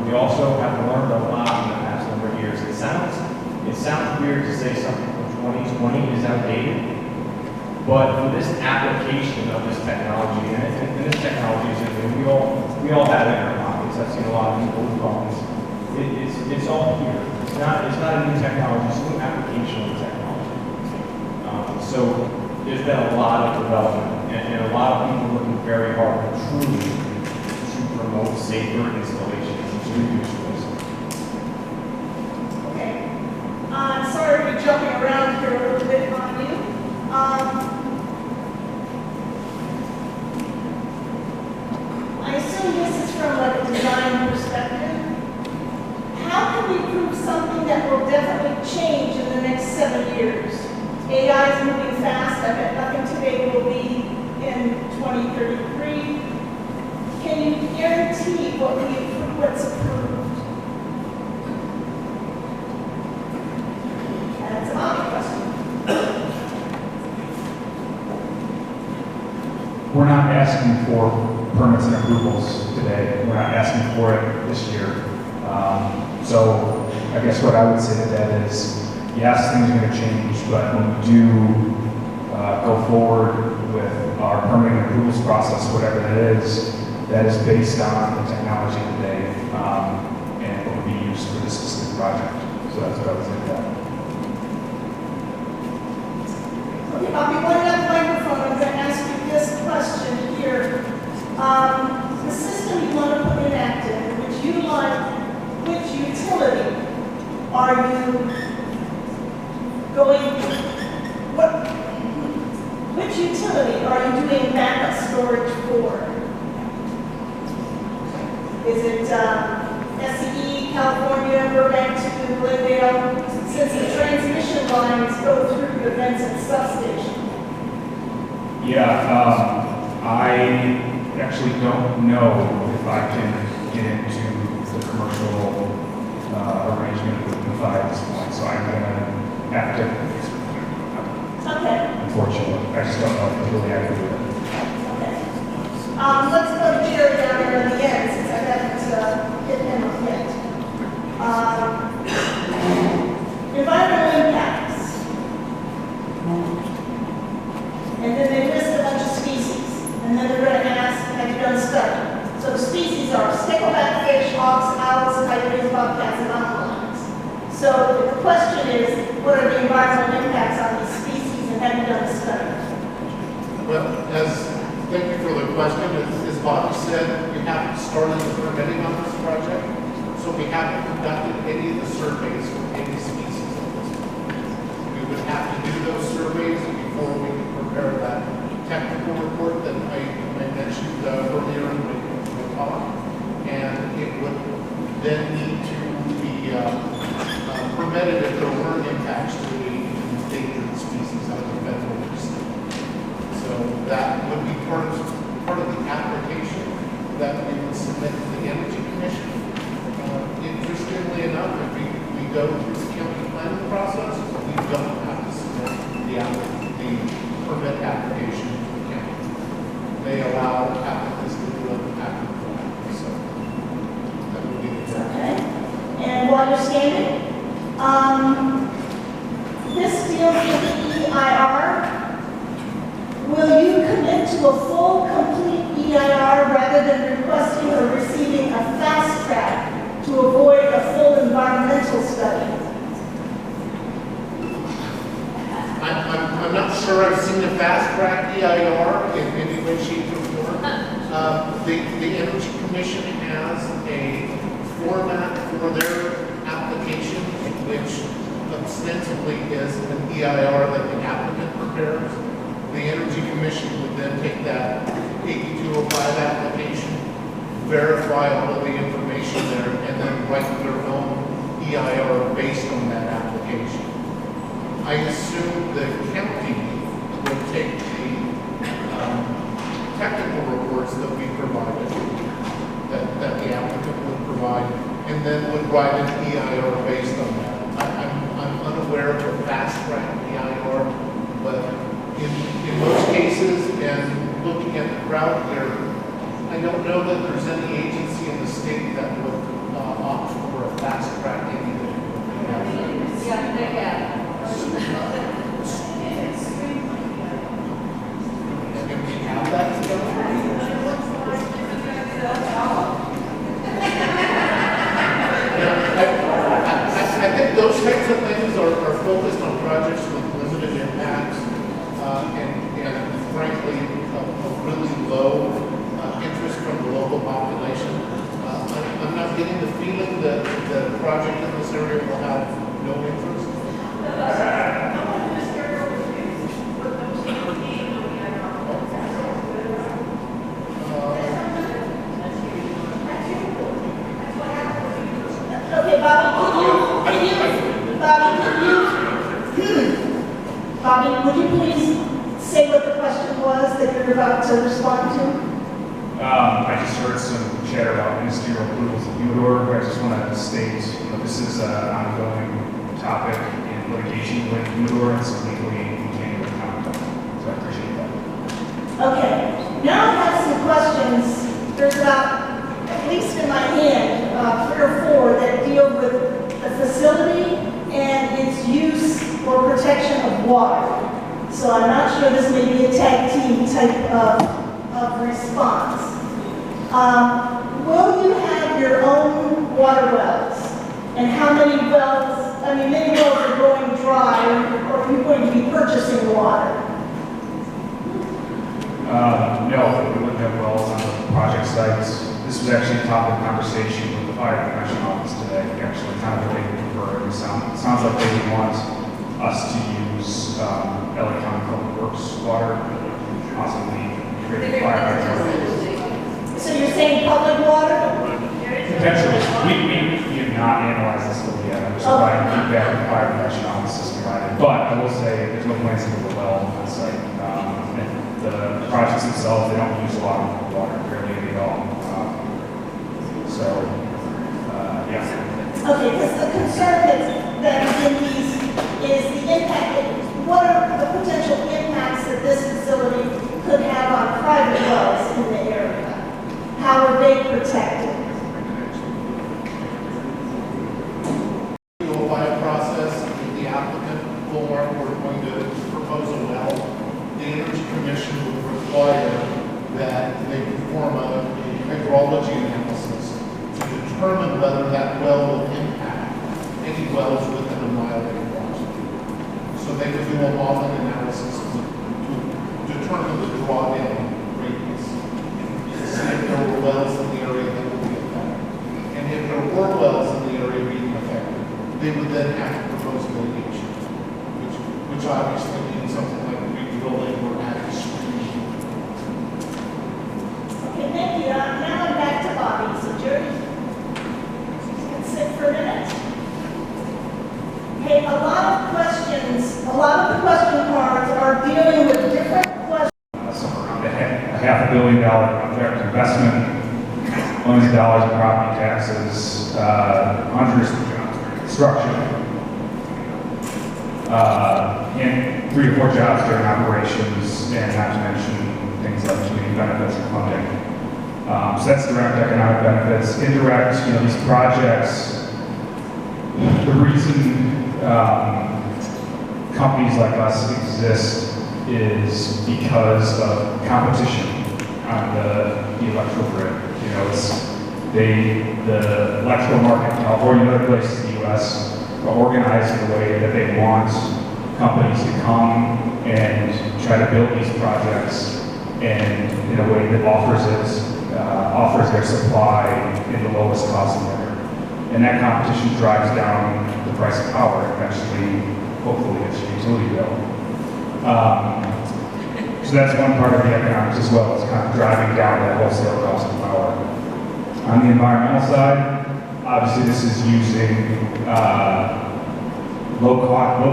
We also have learned a lot in the past number of years. It sounds weird to say something from 2020 is outdated, But for this application of this technology, and this technology is, we all have it in our pockets. I've seen a lot of people with phones. It's all here. It's not a new technology, it's a new application of the technology. So there's been a lot of development and a lot of people working very hard truly to promote safer installations and to reduce risk. Okay. Sorry to be jumping around here a little bit on you. I assume this is from like a design perspective. How can we prove something that will definitely change in the next 7 years? AI is moving fast. I bet nothing today will be in 2033. Can you guarantee what's approved? That's a Maathai question. We're not asking for permits and approvals today. We're not asking for it this year. So I guess what I would say to that is, yes, things are going to change, but when we do go forward with our permitting and approvals process, whatever that is based on the technology today and what would be used for this specific project. So that's what I would say to that. Okay, I'll be one up microphone as I ask you this question here. The system you want to put inactive, which utility are you going, which utility are you doing backup storage for? Is it SCE, California, Burbank to Glendale? Since the transmission lines go through the Vincent substation. Yeah, I actually don't know if I can get into the commercial arrangement with Maathai at this point, so I'm going to have to, Okay. unfortunately. I just don't know if it's really accurate. Okay. Let's go to Jerry down there in the end, since I haven't hit him up yet. Environmental impacts. And then they list a bunch of species. And then they're going to ask, have you done a study? So the species are stickleback fish, hawks, owls, coyotes, bobcats, and mountain lions. So the question is, what are the environmental impacts on these species, and have you done a study? Well, thank you for the question. As Bobby said, we haven't started the permitting on this project, so we haven't conducted any of the surveys for any species at this point. We would have to do those surveys before we can prepare that technical report that I mentioned earlier in the talk, and it would then need to be permitted if there were impacts to the endangered species on the federal list. So that would be part of the application that we would submit to the Energy Commission. Interestingly enough, if we go through the county planning process, we don't have to submit the permit application to the county. They allow applicants to do it after the fact. So that would be the case. Okay. And while you're standing, this deals with the EIR. Will you commit to a full, complete EIR rather than requesting or receiving a fast track to avoid a full environmental study? I'm not sure I've seen a fast track EIR in any way, shape, or form. The Energy Commission has a format for their application, which ostensibly is an EIR that the applicant prepares. The Energy Commission would then take that 8205 application, verify all of the information there, and then write their own EIR based on that application. I assume the county will take the technical reports that we provided, that the applicant would provide, and then would write an EIR based on that. I'm unaware of a fast track EIR, but in most cases, and looking at the crowd here, I don't know that there's any agency in the state that would opt for a fast track anything. Yeah, projects with limited impacts, and frankly, a really low interest from the local population. I'm not getting the feeling that the project in this area will have no interest. Okay, Bobby, would you please say what the question was that you're about to respond to? I just heard some chatter about ministerial approvals of Humidor. I just want to state, this is an ongoing topic in litigation with Humidor, and so legally we can't even comment on it. So I appreciate that. Okay, now I have some questions. There's about, at least in my hand, 3 or 4 that deal with the facility and its use or protection of water. So I'm not sure this may be a tag team type of response. Will you have your own water wells? And how many wells, many wells are going dry, or are you going to be purchasing water? No, we wouldn't have wells on the project sites. This was actually a topic of conversation with the fire prevention office today. Actually, kind of what they prefer. It sounds like they want us to use LA County Public Works water, possibly create a fire hydrant. So you're saying public water? Potentially. We have not analyzed this fully yet. I'm just providing feedback from the fire prevention office is provided. But I will say there's no plans to build a well on site. And the projects themselves, they don't use a lot of water, barely any at all. Yeah. Okay, because the concern that in these is the impact. What are the potential impacts that this facility could have on private wells in the area? How are they protected? We go by a process with the applicant, for we're going to propose a well. The Energy Commission would require that they perform a hydrology analysis to determine whether that well will impact any wells within a mile of the water. So they would do a modeling analysis to determine the drawdown radius, to see if there were wells in the area that would be affected. And if there were wells in the area being affected, they would then have to propose mitigation, which obviously means something like re-drilling or adding screening. Okay, thank you. Now I'm back to Bobby. So Jerry, you can sit for a minute. Okay, a lot of the question cards are dealing with different questions. Somewhere around a $500 million direct investment, millions of dollars in property taxes, hundreds of jobs during construction, and 3 to 4 jobs during operations, and not to mention things like community benefits and funding. So that's direct economic benefits. Indirect, these projects, the reason companies like us exist is because of competition on the electrical grid. The electrical market in California and other places in the U.S. are organized in a way that they want companies to come and try to build these projects and in a way that offers their supply in the lowest cost manner. And that competition drives down the price of power, eventually, hopefully, it's your utility bill. So that's one part of the economics as well, is kind of driving down that wholesale cost of power. On the environmental side, obviously this is using low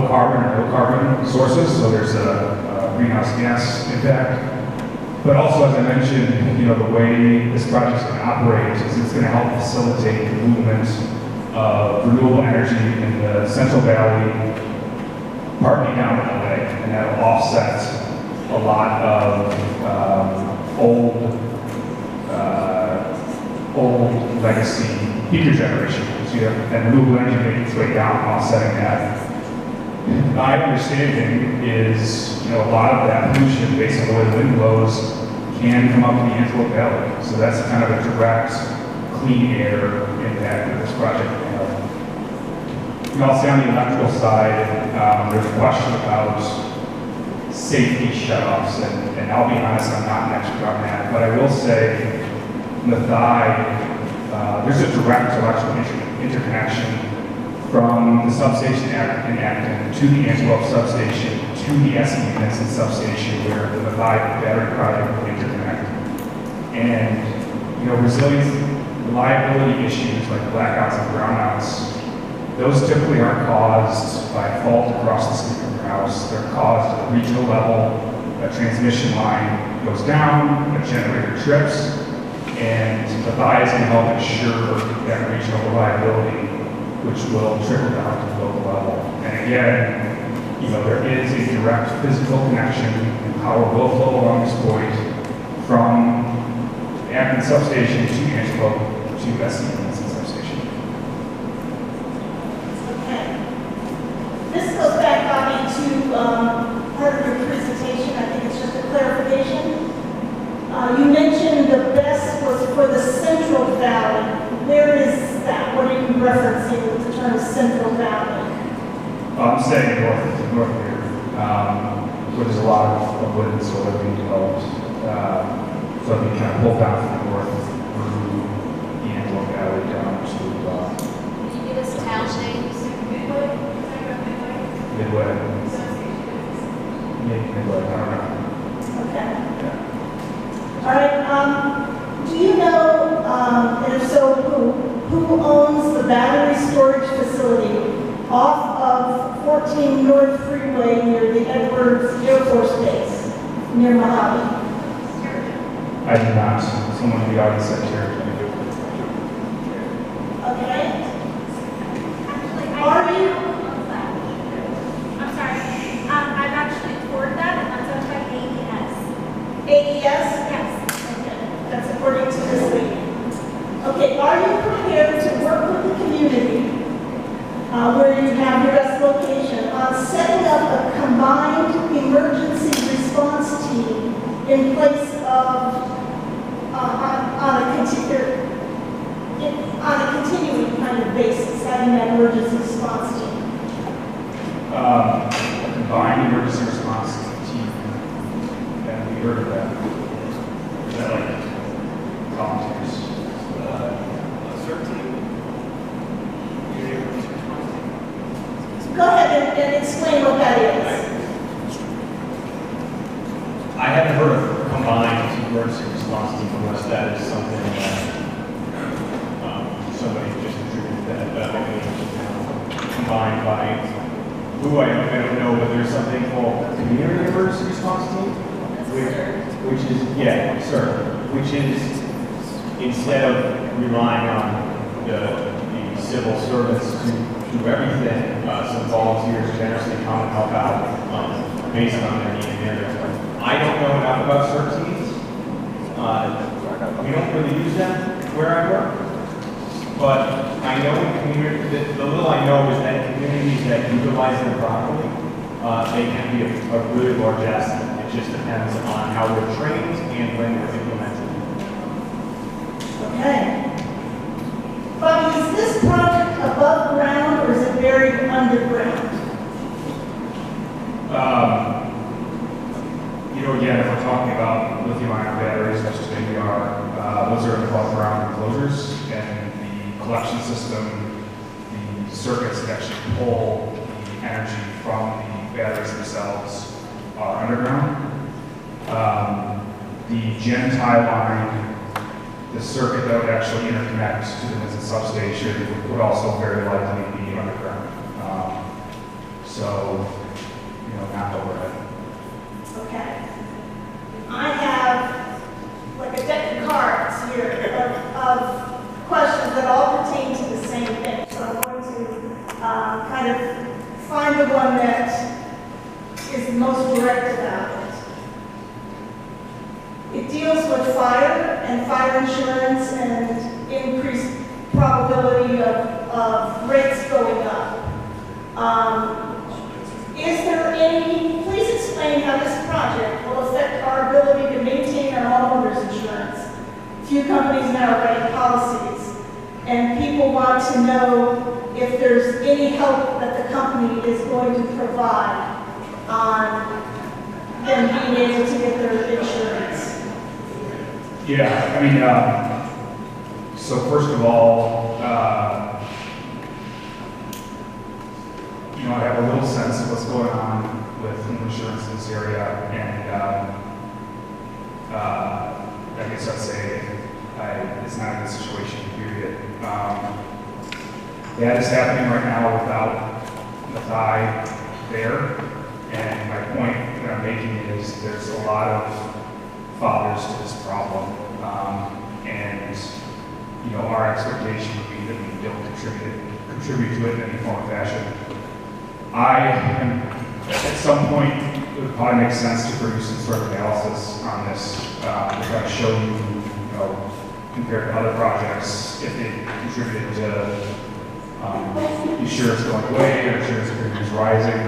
carbon sources, so there's a greenhouse gas impact. But also, as I mentioned, the way this project is going to operate is it's going to help facilitate the movement of renewable energy in the Central Valley, partly down to LA, and that'll offset a lot of old legacy heater generation. So you have that renewable energy making its way down, offsetting that. My understanding is, a lot of that pollution, based on the way the wind blows, can come up in the Antelope Valley. So that's kind of a direct clean air impact that this project will have. you know, I'll say on the electrical side, there's a question about safety shutoffs, and I'll be honest, I'm not an expert on that, but I will say Maathai, there's a direct electrical interconnection from the substation in Acton to the Antelope substation to the SE Vincent substation where the Maathai battery project will interconnect. And, you know, resilience, reliability issues like blackouts and brownouts, those typically aren't caused by fault across the street from your house. They're caused at a regional level. A transmission line goes down, a generator trips, and Maathai is going to help ensure that regional reliability, which will trickle down to the local level. And again, you know, there is a direct physical connection, and power will flow along this point from the Acton substation to Antelope to SE Vincent substation. Okay. This goes back, Bobby, to part of your presentation. I think it's just a clarification. You mentioned the Bess was for the Central Valley. Where is that? What are you referencing with the term Central Valley? I'm saying north here, where there's a lot of wind and solar being developed. So we kind of pull down from the north through the Antelope Valley down to Can you give us town names? Midway. Midway, I don't know. Okay. Yeah. All right. Do you know, and if so, who owns the battery storage facility off of 14 North Freeway near the Edwards Air Force Base, near Mojave? I do not. Someone in the audience said here. Okay. Actually, Are you? I'm sorry. I've actually toured that, and that's owned by AES. AES? Yes. Okay. That's according to this lady. Okay, are you prepared to work with the community where you have your best location on setting up a combined emergency response team in place of on a continuing kind of basis, having that emergency response team? A combined emergency response team. Have you heard of that? Is that like volunteers? Go ahead and explain what that is. I haven't heard of combined emergency response team unless that is something that somebody just attributed that combined by who I don't know, but there's something called community emergency response team, which is which is instead of relying on the civil servants to do everything, some volunteers generously come and help out based on their need and their. I don't know enough about CERT teams. We don't really use them where I work, but I know in community, the little I know is that in communities that utilize them properly, they can be a really large asset. It just depends on how they're trained and when they're implemented. Okay. Bobby, is this project above ground or is it buried underground? You know, again, if we're talking about lithium-ion batteries, which is they are, those are above ground enclosures, and the collection system, the circuits that actually pull the energy from the batteries themselves are underground. The gen tie line, the circuit that would actually interconnect to the Vincent substation would also very likely be underground. So, you know, not overhead. Okay. I have like a deck of cards here of questions that all pertain to the same thing. So I'm going to kind of find the one that is the most direct about it. It deals with fire and fire insurance and increased probability of rates going up. Is there any, please explain how this project will affect our ability to maintain our homeowners insurance. Few companies now are writing policies, and people want to know if there's any help that the company is going to provide on them being able to get their insurance. Yeah, I mean, so first of all, you know, I have a little sense of what's going on with home insurance in this area, and I guess I'd say it's not a good situation, period. That is happening right now without Maathai there, and my point that I'm making is there's a lot of fathers to this problem, and you know, our expectation would be that we don't contribute to it in any form or fashion. At some point, it would probably make sense to produce some sort of analysis on this, to try to show you, you know, compared to other projects, if it contributed to insurance going away or insurance premiums rising.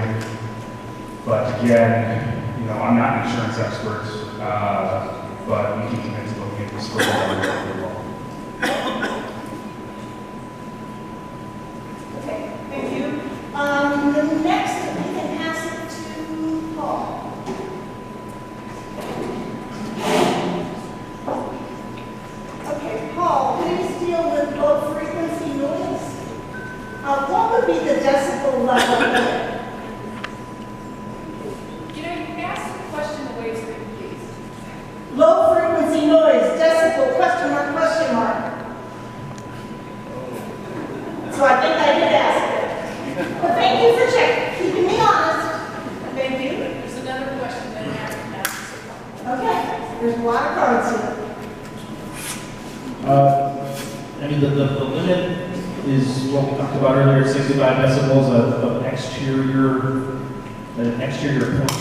But again, you know, I'm not an insurance expert, but we can commit to looking at this further. Okay, thank you. The next, we can pass it to Paul. Okay, Paul, please deal with low frequency noise. What would be the decibel level limit? You know, you can ask the question the way it's written, please. Low frequency noise, decibel, question mark, question mark. So I think I did ask it. But thank you for keeping me honest. Thank you. There's another question that I have to ask. Okay, there's a lot of cards here. I mean, the limit is what we talked about earlier, 65 decibels of an exterior point.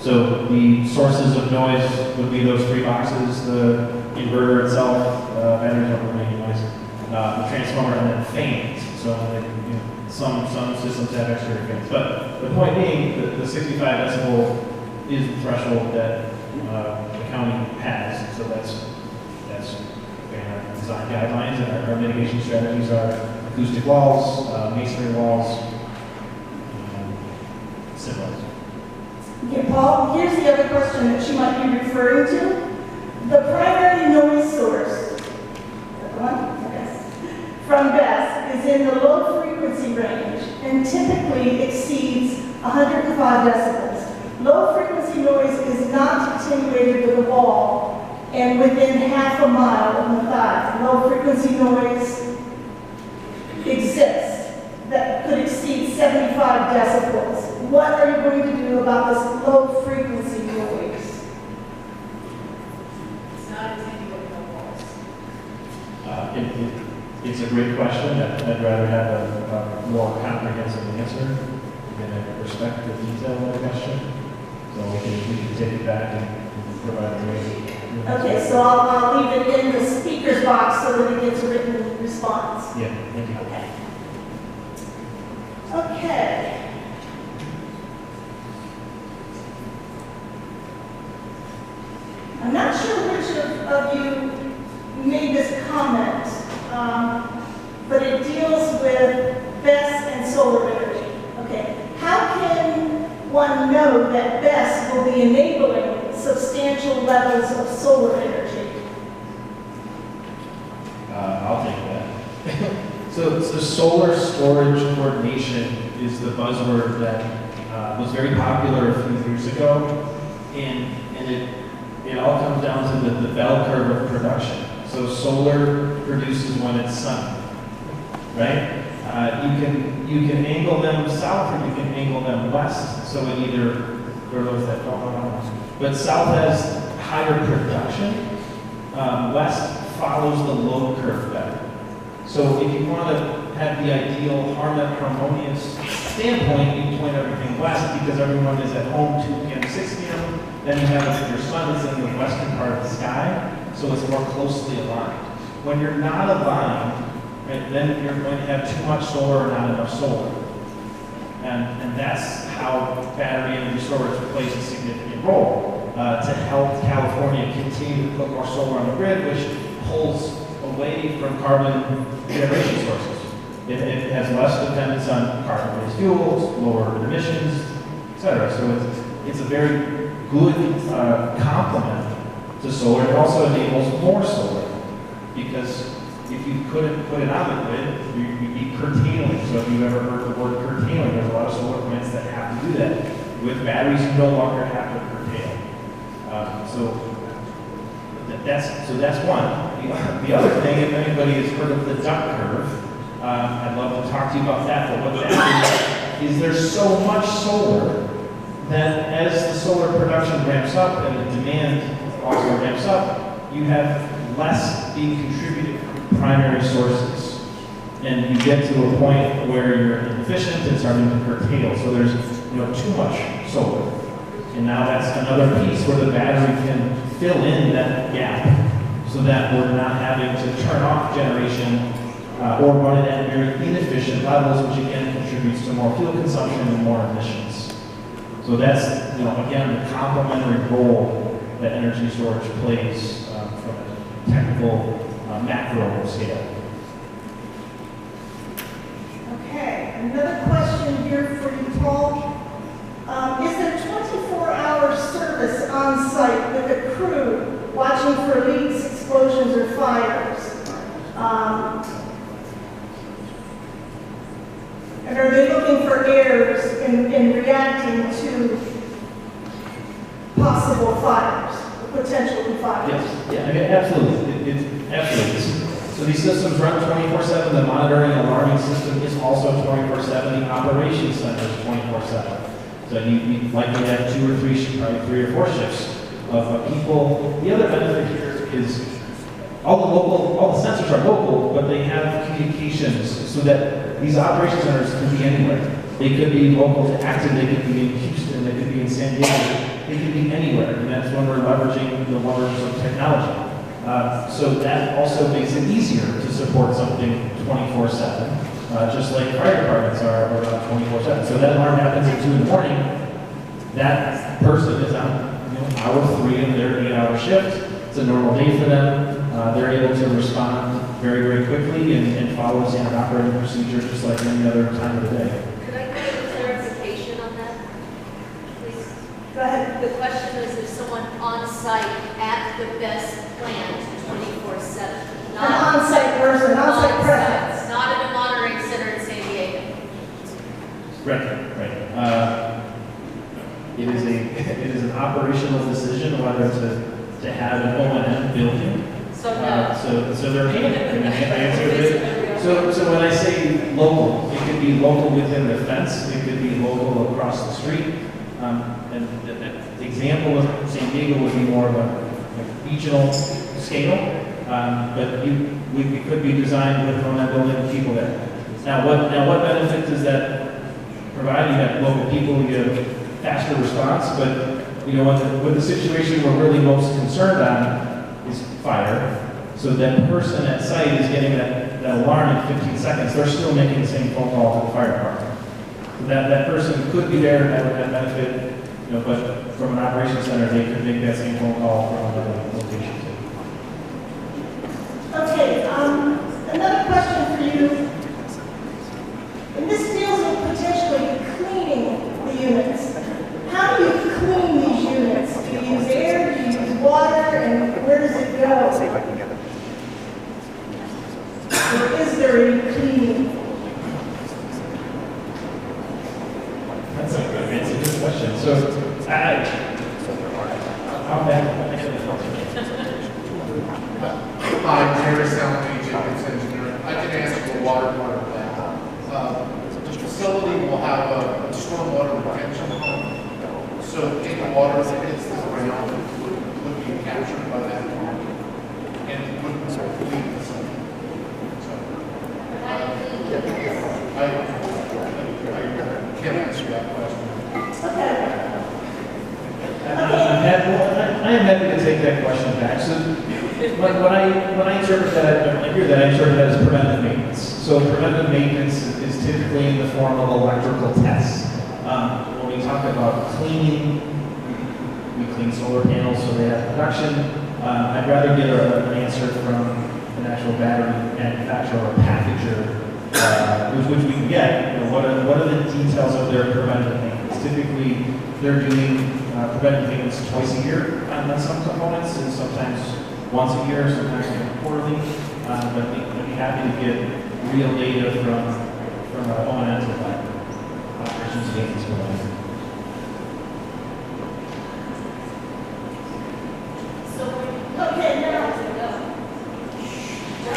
So the sources of noise would be those three boxes, the inverter itself, batteries don't make noise, the transformer, and then fans. So you know, some systems have exterior fans. But the point being that the 65 decibel is the threshold that the county has. So that's our design guidelines, and our mitigation strategies are acoustic walls, masonry walls, similar. Okay, Paul, here's the other question that she might be referring to. The primary noise source, that one? Yes. From Bess is in the low frequency range and typically exceeds 105 decibels. Low frequency noise is not attenuated with a wall and within half a mile of Maathai. Low frequency noise exists that could exceed 75 decibels. What are you going to do about this low frequency noise? It's not attenuated with walls. It's a great question. I'd rather have a more comprehensive answer. Again, I respect the detail of the question, so we can take it back and provide a way. Okay, so I'll leave it in the speaker's box so that it gets a written response. Yeah, thank you. Okay. Okay. I'm not sure which of you made this comment, but it deals with Bess and solar energy. Okay. How can one know that Bess will be enabling substantial levels of solar energy? I'll take that. So solar storage coordination is the buzzword that was very popular a few years ago, and it all comes down to the bell curve of production. So solar produces when it's sunny, right? You can angle them south or you can angle them west. So it either, for those that don't know, but south has higher production. West follows the load curve better. So if you want to have the ideal harmonious standpoint, you point everything west because everyone is at home 2 p.m. 6 p.m. Then you have your sun is in the western part of the sky, so it's more closely aligned. When you're not aligned, right, then you're going to have too much solar or not enough solar. And that's how battery energy storage plays a significant role to help California continue to put more solar on the grid, which pulls away from carbon generation sources. It has less dependence on carbon-based fuels, lower emissions, etc. So it's a very good complement to solar. It also enables more solar, because if you couldn't put it on the grid, you'd be curtailing. So if you've ever heard the word curtailing, there's a lot of solar plants that have to do that. With batteries, you no longer have to curtail. So that's one. The other thing, if anybody has heard of the duck curve, I'd love to talk to you about that. But what that is there's so much solar that as the solar production ramps up and the demand also ramps up, you have less being contributed from primary sources. And you get to a point where you're inefficient and starting to curtail. So there's too much solar. And now that's another piece where the battery can fill in that gap so that we're not having to turn off generation or run it at very inefficient levels, which again contributes to more fuel consumption and more emissions. So that's, again, the complementary role that energy storage plays from a technical macro scale. Okay, another question here for you, Paul. Is there 24-hour service on site with a crew watching for leaks, explosions, or fires? And are they looking for errors in reacting to possible fires, potential fires? Yes, yeah, I mean, absolutely. Absolutely. So these systems run 24/7. The monitoring and alarming system is also 24/7. The operations center is 24/7. So you likely have 2 or 3, probably 3 or 4 shifts of people. The other benefit here is all the sensors are local, but they have communications so that these operation centers can be anywhere. They could be local to Acton, they could be in Houston, they could be in San Diego, they could be anywhere. And that's when we're leveraging the wonders of technology. So that also makes it easier to support something 24/7, just like fire departments are around 24/7. So that alarm happens at 2 in the morning, that person is on hour 3 of their 8-hour shift. It's a normal day for them. They're able to respond very, very quickly and follow standard operating procedure just like any other time of the day. Could I get a clarification on that, please? Go ahead. The question is someone on site at the Bess plant 24/7? An on-site person, on-site presence. Not at a monitoring center in San Diego. Right. It is an operational decision whether to have an O&M building. So no. So there can. I mean, the answer is so when I say local, it could be local within the fence. It could be local across the street. And the example of San Diego would be more of a regional scale. But we could be designed with O&M building people there. Now what benefit does that provide? You have local people, you have faster response, but what the situation we're really most concerned on is fire. So that person at site is getting that alarm in 15 seconds. They're still making the same phone call to the fire department. So that person could be there and that would have benefit, but from an operations center, they could make that same phone call from another location. Okay, another question for you. And this deals with potentially cleaning the units. How do you clean these units? Do you use air? Do you use water? And where does it go? See if I can get it. Or is there any cleaning? That's a good question. So I'm back. Hi, Jerry Salami, Jacobs Engineer. I can answer the water part of that. The facility will have a stormwater retention pump. So any water that hits the ground would be captured by that pump and would leave the site. So, I can't answer that question. Okay. I am happy to take that question back. So when I interpret that, I hear that, I interpret that as preventive maintenance. So preventive maintenance is typically in the form of electrical tests. When we talk about cleaning, we clean solar panels so they have production. I'd rather get an answer from an actual battery manufacturer or packager which we can get. What are the details of their preventative maintenance? Typically, they're doing preventative maintenance twice a year on some components, and sometimes once a year, sometimes quarterly. But I'd be happy to get real data from O&M provider, operations and maintenance provider. Okay, now,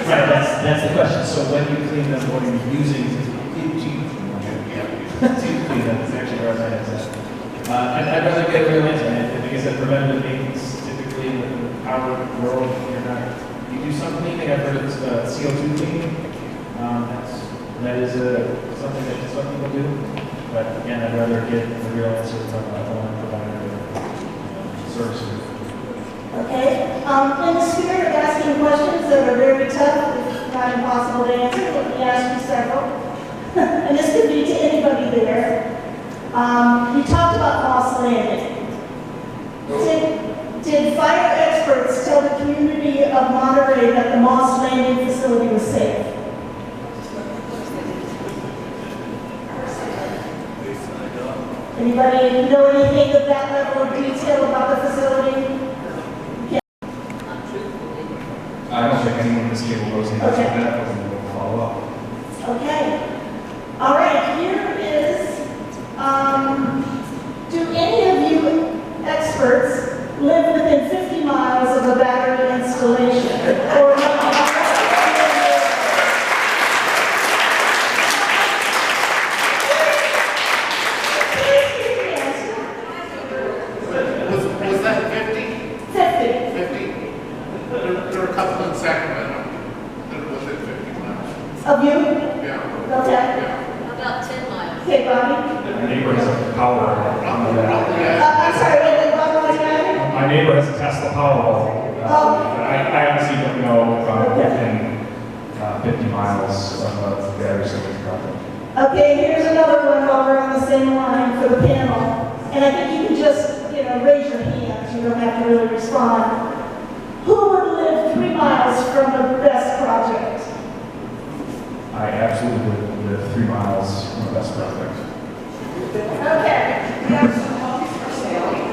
Right, that's the question. So when you clean them, what are you using to clean them? It's actually where I had that. I'd rather get a real answer. Like I said, preventative maintenance, typically in our world, you do some cleaning. I've heard it's CO2 cleaning. That is something that some people do. But again, I'd rather get a real answer from a provider or service. okay, in the spirit of asking questions that are very tough, if not impossible to answer, let me ask you several. And this could be to anybody there. You talked about Moss Landing. Did fire experts tell the community of Monterey that the Moss Landing facility was safe? Anybody know anything of that level of detail about the facility? I don't think anyone in this table knows anything about that, but we'll follow up. Okay. All right, here is, do any of you experts live within 50 miles of a battery installation? Or Was that 50? 50. 50? There are a couple in Sacramento that are within 50 miles. Of you? Yeah. Okay. Yeah. About 10 miles. Okay, Bobby? My neighbor has a power. I'm sorry, what did Bobby say? My neighbor has a Tesla Powerball. I honestly don't know if I'm within 50 miles of a battery storage project. Okay, here's another one while we're on the same line for the panel. And I think you can just, raise your hands. You don't have to really respond. Who would live 3 miles from the Bess project? I absolutely would live 3 miles from the Bess project. Okay.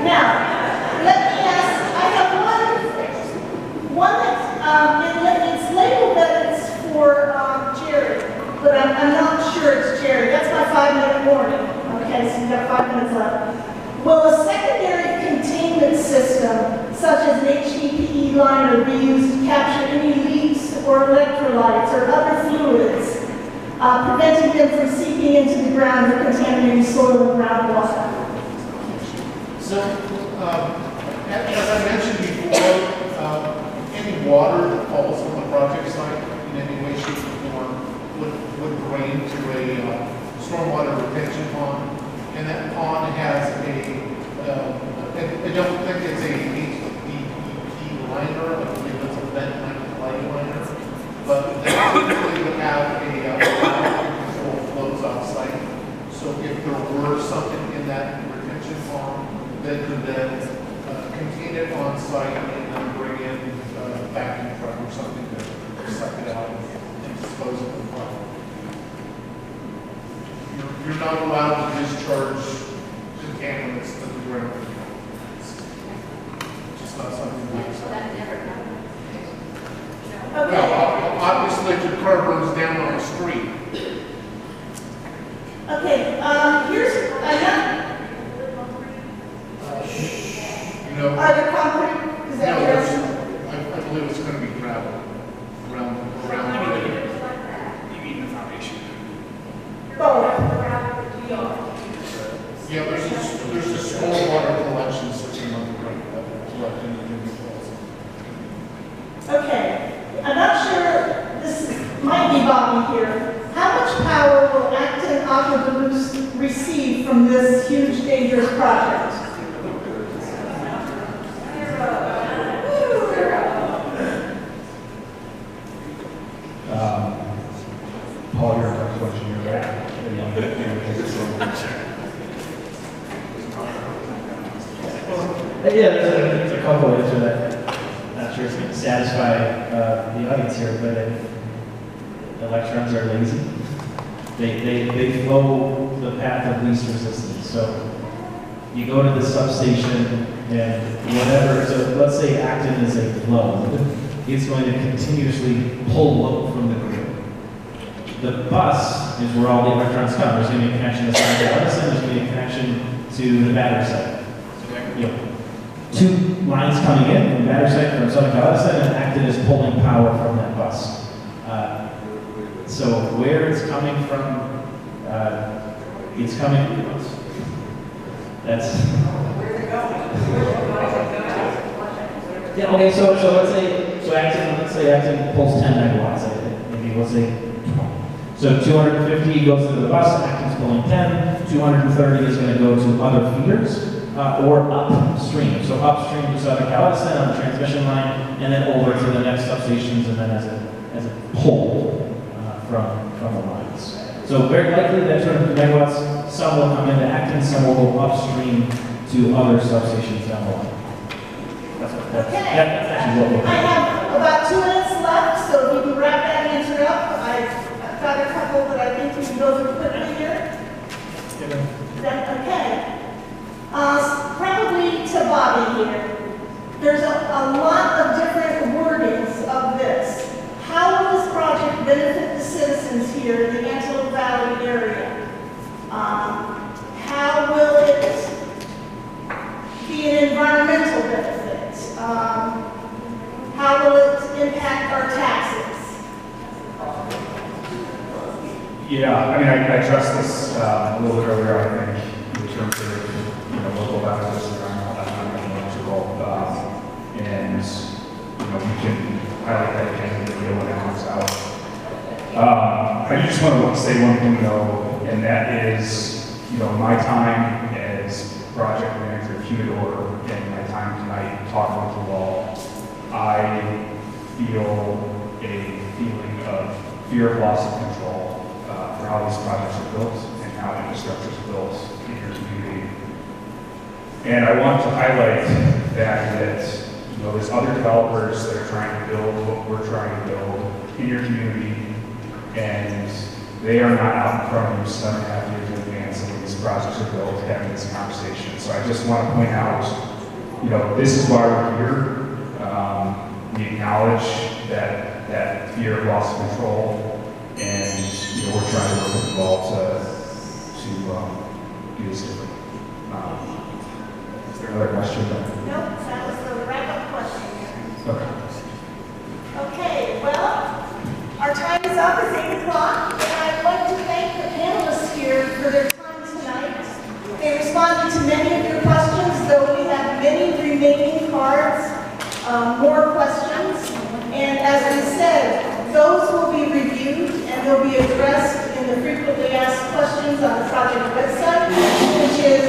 Now, let me ask, I have one that, it's labeled that it's for Jerry, but I'm not sure it's Jerry. That's my 5-minute warning. Okay, so you've got 5 minutes left. Will a secondary containment system, such as an HDPE liner, be used to capture any leaks or electrolytes or other fluids, preventing them from seeping into the ground or contaminating soil and groundwater? So, as I mentioned before, any water that falls on the project site in any way, shape, or form would drain to a stormwater retention pond. And that pond has I don't think it's a HDPE liner, I believe it's a vent liner, but they typically would have a control flows off site. So if there were something in that retention pond, they could then contain it on site and then bring in a vacuum truck or something to suck it out and dispose of the problem. You're not allowed to discharge contaminants to the ground. It's just not something we accept. That never happened. Okay. Well, obviously, if your car burns down on the street, Okay, here's, are there concrete? Is that yours? I believe it's going to be gravel around You mean the foundation? Both. Yeah, there's a small water collection system on the ground that collecting the chemicals. Okay, I'm not sure, this might be Bobby here. How much power will Acton Aqua Duluth receive from this huge, dangerous project? Paul, you're a question here, right? Yeah, there's a couple of answers that I'm not sure it's going to satisfy the audience here, but electrons are lazy. They flow the path of least resistance. So you go to the substation and whatever, so let's say Acton is a load, it's going to continuously pull load from the grid. The bus is where all the electrons come. There's going to be a connection to Southern Edison, there's going to be a connection to the battery site. You know, 2 lines coming in from the battery site from Southern Edison, and Acton is pulling power from that bus. So where it's coming from, it's coming. That's. Yeah. Okay. So let's say Acton pulls 10 megawatts. Maybe let's say 20. So 250 goes into the bus. Acton's pulling 10. 230 is going to go to other feeders or upstream. So upstream to Southern Cal Edison on the transmission line, and then over to the next substations, and then as a pull. From the lines. So very likely that 250 megawatts, some will come into Acton, some will go upstream to other substations down the line. That's actually what we'll do. I have about 2 minutes left, so if you can wrap that answer up. I've got a couple that I think we can go through quickly here. Is that okay? Probably to Bobby here. There's a lot of different wordings of this. How will this project benefit the citizens here in the Antelope Valley area? How will it be an environmental benefit? How will it impact our taxes? Yeah, I mean, I addressed this a little bit earlier, I think, in terms of, local benefits, environmental, and, we can highlight that again in the video when it comes out. I just want to say one thing though, and that is, my time as project manager of Humidor and my time tonight talking with you all, I feel a feeling of fear of loss of control for how these projects are built and how infrastructure is built in your community. And I want to highlight the fact that there's other developers that are trying to build what we're trying to build in your community, and they are not out in front of you 7.5 years in advance of when these projects are built, having this conversation. So I just want to point out, this is why we're here. We acknowledge that fear of loss of control, and we're trying to work with you all to do this different. Is there another question? Nope, that was the wrap-up question. Okay. Okay, well, our time is up. It's 8 o'clock, and I'd like to thank the panelists here for their time tonight. They responded to many of your questions, though we have many remaining cards, more questions. And as we said, those will be reviewed and they'll be addressed in the frequently asked questions on the project website, which is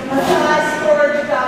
maathai.storage.com.